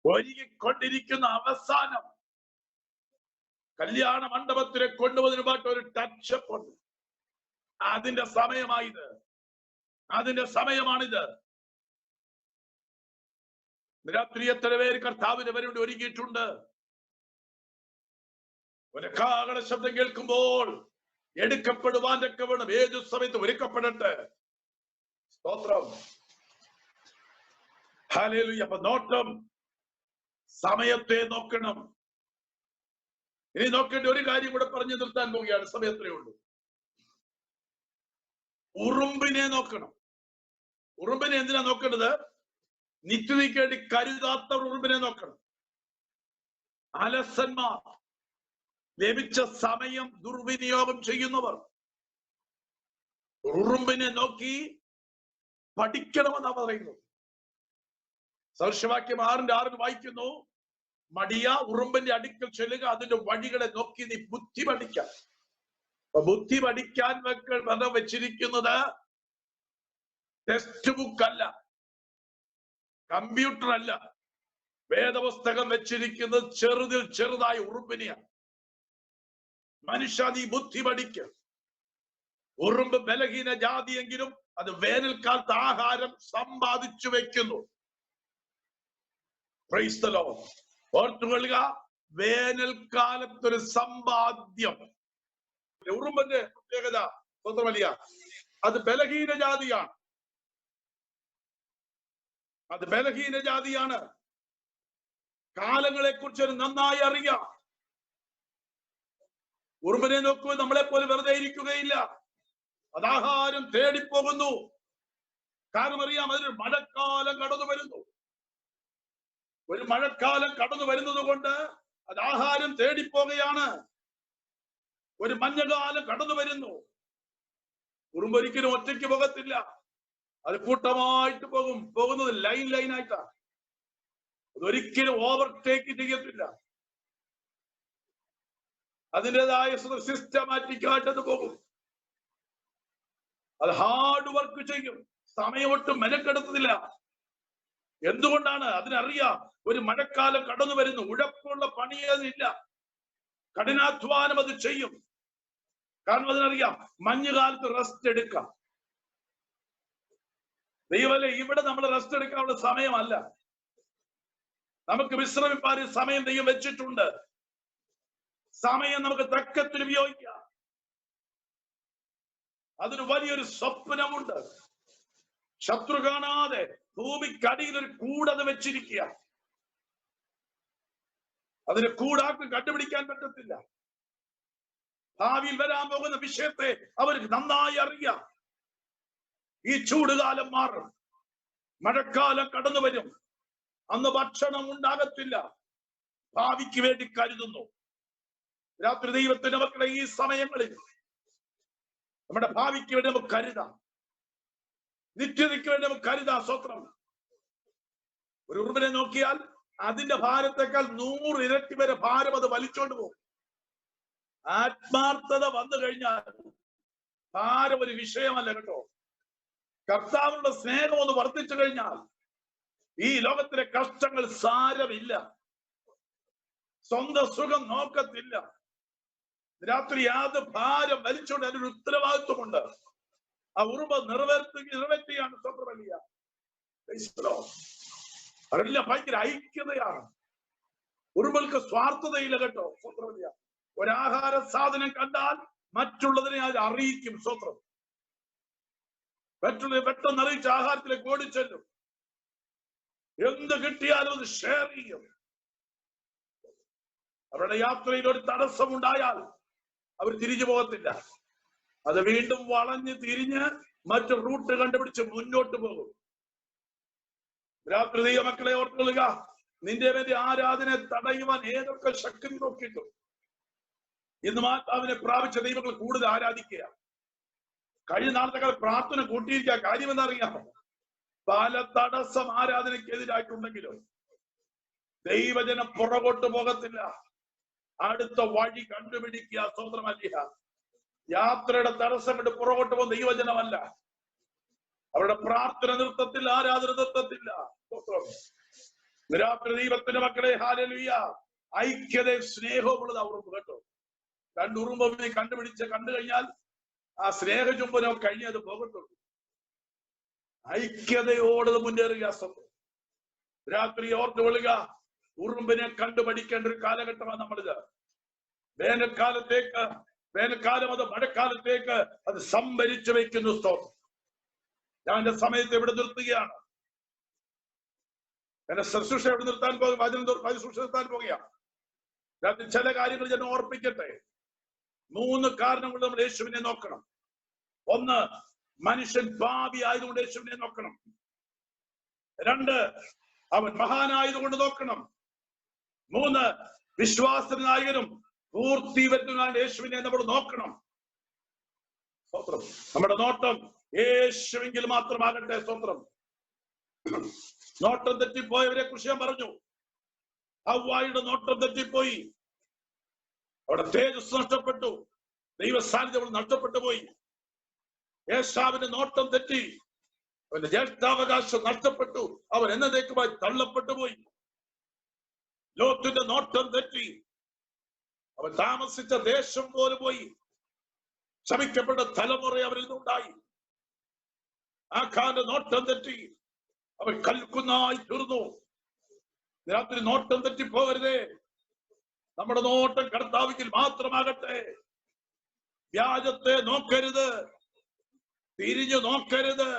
ഒരുങ്ങിക്കൊണ്ടിരിക്കുന്ന അവസാനം കല്യാണ മണ്ഡപത്തിലെ കൊണ്ടുവന്നതിനുമായിട്ട് ഒരു ടച്ചപ്പ് ഉണ്ട്. അതിന്റെ സമയമാണിത്. അതിന്റെ സമയമാണിത്. രാത്രി എത്ര പേര് കർത്താവിന് വേണ്ടി ഒരുങ്ങിയിട്ടുണ്ട്? ഒരു കാഹള ശബ്ദം കേൾക്കുമ്പോൾ എടുക്കപ്പെടുവാനൊക്കെ വേണം. ഏതു സമയത്ത് ഒരുക്കപ്പെടട്ടെ. സ്തോത്രം. ഹല്ലേലൂയ. അപ്പൊ നോട്ടം സമയത്തെ നോക്കണം. ഇനി നോക്കേണ്ട ഒരു കാര്യം കൂടെ പറഞ്ഞു നിർത്താൻ പോവുകയാണ്. സമയത്രേ ഉള്ളൂ. ഉറുമ്പിനെ നോക്കണം. ഉറുമ്പിനെ എന്തിനാ നോക്കേണ്ടത്? നിത്യതയ്ക്ക് വേണ്ടി കരുതാത്ത ഉറുമ്പിനെ നോക്കണം. അലസന്മാർ, ലഭിച്ച സമയം ദുർവിനിയോഗം ചെയ്യുന്നവർ ഉറുമ്പിനെ നോക്കി പഠിക്കണമെന്നാ പറയുന്നു. സദൃശവാക്യം 6:6 വായിക്കുന്നു, മടിയ ഉറുമ്പിന്റെ അടുക്കൽ ചെല്ലുക, അതിന്റെ വഴികളെ നോക്കി നീ ബുദ്ധി പഠിക്കാം. ബുദ്ധി പഠിക്കാൻ വെച്ചിരിക്കുന്നത് ടെക്സ്റ്റ് ബുക്ക് അല്ല, കമ്പ്യൂട്ടർ അല്ല. വേദപുസ്തകം വെച്ചിരിക്കുന്നത് ചെറുതിൽ ചെറുതായ ഉറുമ്പിനെയാണ്. മനുഷ്യ, നീ ബുദ്ധി പഠിക്കുക. ഉറുമ്പ് ബലഹീന ജാതിയെങ്കിലും അത് വേനൽക്കാലത്ത് ആഹാരം സമ്പാദിച്ചു വെക്കുന്നു. Praise the Lord. ഓർത്തുകൊള്ളുക, വേനൽക്കാലത്തൊരു സമ്പാദ്യം. ഉറുമ്പിന്റെ പ്രത്യേകത സ്വന്തമല്ല, അത് ബലഹീന ജാതിയാണ്. അത് ബലഹീന ജാതിയാണ്. കാലങ്ങളെ കുറിച്ച് നന്നായി അറിയാം. ഉറുമ്പിനെ നോക്കുക, നമ്മളെ പോലെ വെറുതെ ഇരിക്കുകയില്ല. അത് ആഹാരം തേടിപ്പോകുന്നു. കാരണം അറിയാം, അതൊരു മഴക്കാലം കടന്നു വരുന്നു. ഒരു മഴക്കാലം കടന്നു വരുന്നത് കൊണ്ട് അത് ആഹാരം തേടിപ്പോകുകയാണ്. ഒരു മഞ്ഞകാലം കടന്നു വരുന്നു. ഉറുമ്പ് ഒരിക്കലും ഒറ്റയ്ക്ക് പോകത്തില്ല, അത് കൂട്ടമായിട്ട് പോകും. പോകുന്നത് ലൈനായിട്ടാണ്. അതൊരിക്കലും ഓവർടേക്ക് ചെയ്യത്തില്ല. അതിൻ്റെതായ സിസ്റ്റമാറ്റിക് ആയിട്ടത് പോകും. അത് ഹാർഡ് വർക്ക് ചെയ്യും. സമയമൊട്ടും മെനക്കെടുത്തതില്ല. എന്തുകൊണ്ടാണ്? അതിനറിയാം, ഒരു മഴക്കാലം കടന്നു വരുന്നു. ഉഴപ്പുള്ള പണിയതില്ല, കഠിനാധ്വാനം അത് ചെയ്യും. കാരണം അതിനറിയാം, മഞ്ഞുകാലത്ത് റെസ്റ്റ് എടുക്കാം. ദൈവമല്ലേ, ഇവിടെ നമ്മൾ റെസ്റ്റ് എടുക്കാനുള്ള സമയമല്ല. നമുക്ക് വിശ്രമിപ്പാൻ സമയം ദൈവം വെച്ചിട്ടുണ്ട്. സമയം നമുക്ക് തക്കത്തിൽ ഉപയോഗിക്കാം. അതിന് വലിയൊരു സ്വപ്നമുണ്ട്. ശത്രു കാണാതെ ഭൂമിക്കടിയിൽ ഒരു കൂടത് വെച്ചിരിക്കുക. അതിന് കൂടാക്ക് കണ്ടുപിടിക്കാൻ പറ്റത്തില്ല. ഭാവിയിൽ വരാൻ പോകുന്ന വിഷയത്തെ അവർക്ക് നന്നായി അറിയാം. ഈ ചൂടുകാലം മാറും, മഴക്കാലം കടന്നു വരും. അന്ന് ഭക്ഷണം ഉണ്ടാകത്തില്ല. ഭാവിക്ക് വേണ്ടി കരുതുന്നു. രാത്രി ദൈവത്തിന്റെ മക്കളെ, ഈ സമയങ്ങളിൽ നമ്മുടെ ഭാവിക്ക് വേണ്ടി നമുക്ക് കരുതാം. നിത്യതയ്ക്ക് വേണ്ടി നമുക്ക് കരുതാം. സ്വത്രം. ഒരു ഉറുമ്പിനെ നോക്കിയാൽ അതിന്റെ ഭാരത്തെക്കാൾ 100 ഇരട്ടി വരെ ഭാരം അത് വലിച്ചോണ്ട് പോകും. ആത്മാർത്ഥത വന്നു കഴിഞ്ഞാൽ ഭാരം ഒരു വിഷയമല്ല കേട്ടോ. കർത്താവിനുള്ള സ്നേഹം ഒന്ന് വർദ്ധിച്ചു കഴിഞ്ഞാൽ ഈ ലോകത്തിലെ കഷ്ടങ്ങൾ സാരമില്ല. സ്വന്തം സുഖം നോക്കത്തില്ല. രാത്രി യാതൊരു ഭാരം വലിച്ചുകൊണ്ട് അതിനൊരു ഉത്തരവാദിത്വമുണ്ട്. ആ ഉറുമ്പ് നിറവേറ്റിയാണ് സ്വപ്രവലിയ. അതെല്ലാം ഭയങ്കര ഐക്യതയാണ്. ഉറുമ്പൽക്ക് സ്വാർത്ഥതയില്ല കേട്ടോ. സ്വപ്രവലിയ ഒരാഹാര സാധനം കണ്ടാൽ മറ്റുള്ളതിനെ അത് അറിയിക്കും. സ്വത്രം. പെട്ടെന്ന് അറിയിച്ച ആഹാരത്തിലേക്ക് ഓടിച്ചെല്ലും. എന്ത് കിട്ടിയാലും അത് ഷെയർ ചെയ്യും. അവരുടെ യാത്രയിൽ ഒരു തടസ്സമുണ്ടായാൽ അവർ തിരിഞ്ഞു പോകത്തില്ല. അത് വീണ്ടും വളഞ്ഞ് തിരിഞ്ഞ് മറ്റു റൂട്ട് കണ്ടുപിടിച്ച് മുന്നോട്ട് പോകും. രാത്രി ദൈവ മക്കളെ ഓർത്തുകൊള്ളുക, നിന്റെ വേണ്ടി ആരാധന തടയുവാൻ ഏതൊക്കെ ശക്തി നോക്കിയിട്ടും ഇന്ന് ആത്മാവിനെ പ്രാപിച്ച ദൈവങ്ങൾ കൂടുതൽ ആരാധിക്കുക. കഴിഞ്ഞ നാളത്തെ പ്രാർത്ഥന കൂട്ടിയിരിക്കുക. കാര്യം എന്നറിയാമോ? പല തടസ്സം ആരാധനയ്ക്കെതിരായിട്ടുണ്ടെങ്കിലും ദൈവജനം പുറകോട്ട് പോകത്തില്ല. അടുത്ത വഴി കണ്ടുപിടിക്കുക. സ്വതന്ത്രമല്ല. യാത്രയുടെ തടസ്സം കൊണ്ട് പുറകോട്ട് പോകുന്ന ദൈവജനമല്ല. അവരുടെ പ്രാർത്ഥന നൃത്തത്തിൽ, ആരാധന നൃത്തത്തില്ല. രാത്രി ദൈവത്തിന്റെ മക്കളെ, ഹല്ലേലൂയ, ഐക്യതയും സ്നേഹവും ഉള്ളത് ഉറുമ്പ് കേട്ടോ. രണ്ടുറുമ്പ് കണ്ടു കഴിഞ്ഞാൽ ആ സ്നേഹചുംബനം കഴിഞ്ഞത് പോകത്തുള്ളൂ. ഐക്യതയോട് മുന്നേറുക. രാത്രി ഓർത്തു കൊള്ളുക, ഉറുമ്പിനെ കണ്ടുപഠിക്കേണ്ട ഒരു കാലഘട്ടമാണ് നമ്മളിത്. വേനൽക്കാലം അത് മഴക്കാലത്തേക്ക് അത് സംഭരിച്ചു വയ്ക്കുന്നു. സ്തോത്രം. ഞാൻ എന്റെ സമയത്ത് എവിടെ നിർത്തുകയാണ്. എന്റെ ശുശ്രൂഷ എവിടെ നിർത്താൻ ശുശ്രൂഷ നിർത്താൻ പോകുകയാണ്. ചില കാര്യങ്ങൾ ഞാൻ ഓർപ്പിക്കട്ടെ. 3 കാരണം കൊണ്ട് നമ്മൾ യേശുവിനെ നോക്കണം. 1, മനുഷ്യൻ പാപി ആയതുകൊണ്ട് യേശുവിനെ നോക്കണം. 2, അവൻ മഹാനായതുകൊണ്ട് നോക്കണം. 3, വിശ്വാസനായകനും പൂർത്തീകരണത്തിനായ യേശുവിനെ നമ്മൾ നോക്കണം. സ്തോത്രം. നമ്മുടെ നോട്ടം യേശുവിൽ മാത്രമാകട്ടെ. സ്തോത്രം. നോട്ടം തെറ്റിപ്പോയവരെ കുറിച്ച് ഞാൻ പറഞ്ഞു. ഹവ്വായുടെ നോട്ടം തെറ്റിപ്പോയി. അവിടെ തേജസ് നഷ്ടപ്പെട്ടു. ദൈവ സാന്നിധ്യം നഷ്ടപ്പെട്ടു പോയി. ഏശാവിന്റെ നോട്ടം തെറ്റി. അവന്റെ ജ്യേഷ്ഠാവകാശം നഷ്ടപ്പെട്ടു. അവൻ എന്നതേക്കുമായി തള്ളപ്പെട്ടു പോയി. ലോത്തിന്റെ നോട്ടം തെറ്റി. അവൻ താമസിച്ച ദേശം പോലെ പോയി. ശപിക്കപ്പെട്ട തലമുറ അവരിൽ നിന്നുണ്ടായി. ആഖാന്റെ നോട്ടം തെറ്റി. അവൻ കൽക്കുന്നായി തീർന്നു. രാത്രി നോട്ടം തെറ്റിപ്പോകരുതേ. നമ്മുടെ നോട്ടം കർത്താവിൽ മാത്രമാകട്ടെ. വ്യാജത്തെ നോക്കരുത്. തിരിഞ്ഞു നോക്കരുത്.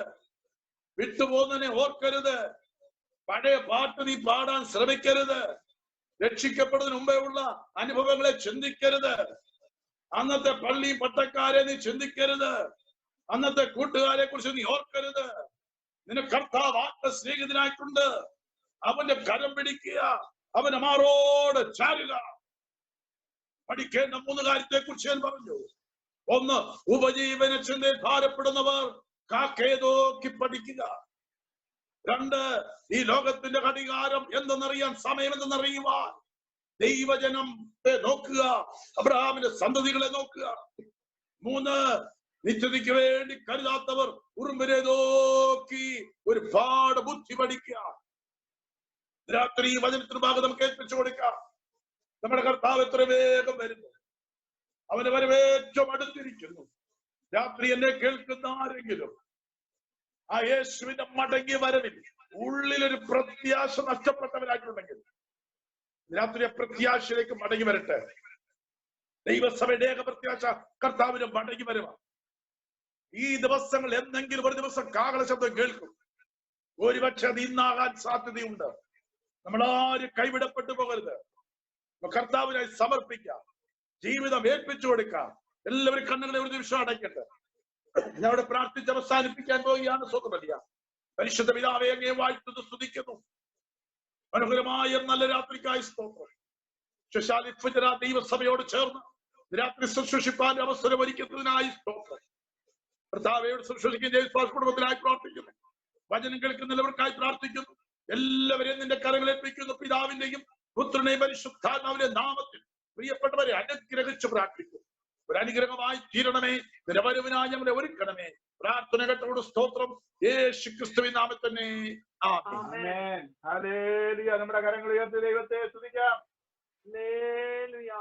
വിട്ടുപോകുന്നതിനെ ഓർക്കരുത്. പഴയ പാട്ട് നീ പാടാൻ ശ്രമിക്കരുത്. രക്ഷിക്കപ്പെടുന്നതിന് മുമ്പേ ഉള്ള അനുഭവങ്ങളെ ചിന്തിക്കരുത്. അന്നത്തെ പള്ളി പട്ടക്കാരെ നീ ചിന്തിക്കരുത്. അന്നത്തെ കൂട്ടുകാരെ കുറിച്ച് നീ ഓർക്കരുത്. നിന്നെ കർത്താവ് ആത്മസ്നേഹിതനായിട്ടുണ്ട്. അവന്റെ കരം പിടിക്കുക. അവന്റെ മാറോട് ചാരുക. പഠിക്കേണ്ട 3 കാര്യത്തെ കുറിച്ച് ഞാൻ പറഞ്ഞു. 1, ഉപജീവന ചിന്തയിൽ ഭാരപ്പെടുന്നവർ കാക്കയെ നോക്കി പഠിക്കുക. 2, ഈ ലോകത്തിന്റെ ഘടികാരം എന്തെന്നറിയാൻ, സമയം എന്തെന്നറിയുവാൻ ദൈവജനത്തെ നോക്കുക. അബ്രഹാമിന്റെ സന്തതികളെ നോക്കുക. 3, നിത്യതയ്ക്ക് വേണ്ടി കരുതാത്തവർ ഉറുമ്പിനെ നോക്കി ഒരുപാട് ബുദ്ധി പഠിക്കുക. രാത്രി വചനത്തിന് ഭാഗം നമുക്ക് ഏൽപ്പിച്ചു കൊടുക്കാം. നമ്മുടെ കർത്താവ് എത്ര വേഗം വരുന്നു. അവന് വരവേറ്റവും അടുത്തിരിക്കുന്നു. രാത്രി എന്നെ കേൾക്കുന്ന ആരെങ്കിലും ആ യേശുവിന്റെ മടങ്ങിയ വരവിൽ ഉള്ളിലൊരു പ്രത്യാശ നഷ്ടപ്പെട്ടവരായിട്ടുണ്ടെങ്കിൽ രാത്രി പ്രത്യാശയിലേക്ക് മടങ്ങി വരട്ടെ. ദൈവസഭയുടെ ഏക പ്രത്യാശ കർത്താവിന്റെ മടങ്ങി വരവാണ്. ഈ ദിവസങ്ങൾ എന്തെങ്കിലും ഒരു ദിവസം കാഹള ശബ്ദം കേൾക്കും. ഒരുപക്ഷെ അത് ഇന്നാകാൻ സാധ്യതയുണ്ട്. നമ്മളാരും കൈവിടപ്പെട്ടു പോകരുത്. കർത്താവിനായി സമർപ്പിക്കാം. ജീവിതം ഏൽപ്പിച്ചു കൊടുക്കാം. എല്ലാവരും കണ്ണുകളെ ഒരു നിമിഷം അടയ്ക്കട്ടെ. ഞാൻ അവിടെ പ്രാർത്ഥിച്ച് അവസാനിപ്പിക്കാൻ പോവുകയാണ്. സ്വതന്ത്രമല്ല. പരിശുദ്ധ പിതാവേ, അങ്ങയെ വാഴ്ത്തുന്നു, സ്തുതിക്കുന്നു. മനോഹരമായ നല്ല രാത്രിക്കായി സ്തോത്രം. ദൈവസഭയോട് ചേർന്ന് രാത്രി ശുശ്രൂഷിപ്പാൻ അവസരം ഒരുക്കുന്നതിനായി സ്തോത്രം. കർത്താവയോട് ശുശ്രൂഷിക്കുന്ന കുടുംബത്തിനായി പ്രാർത്ഥിക്കുന്നു. വചനം കേൾക്കുന്നവർക്കായി പ്രാർത്ഥിക്കുന്നു. എല്ലാവരെയും നിന്റെ കരങ്ങളേൽപ്പിക്കുന്നു. പിതാവിന്റെയും പുത്രനെയും പരിശുദ്ധാത്മാവിന്റെ നാമത്തിൽ പ്രിയപ്പെട്ടവരെ അനുഗ്രഹിച്ച് പ്രാർത്ഥിക്കുന്നു. ഒരു അനുഗ്രഹമായി തീരണമേ. നിരവരവിനായി ഞങ്ങളെ ഒരുക്കണമേ. പ്രാർത്ഥന കേട്ടോട് സ്തോത്രം. യേശു ക്രിസ്തുവിൻ നാമത്തിൽ തന്നെ ആമേൻ.
ഹല്ലേലൂയ. നമ്മുടെ കരങ്ങൾ ഉയർത്തി ദൈവത്തെ സ്തുതിക്കാം. ഹല്ലേലൂയ.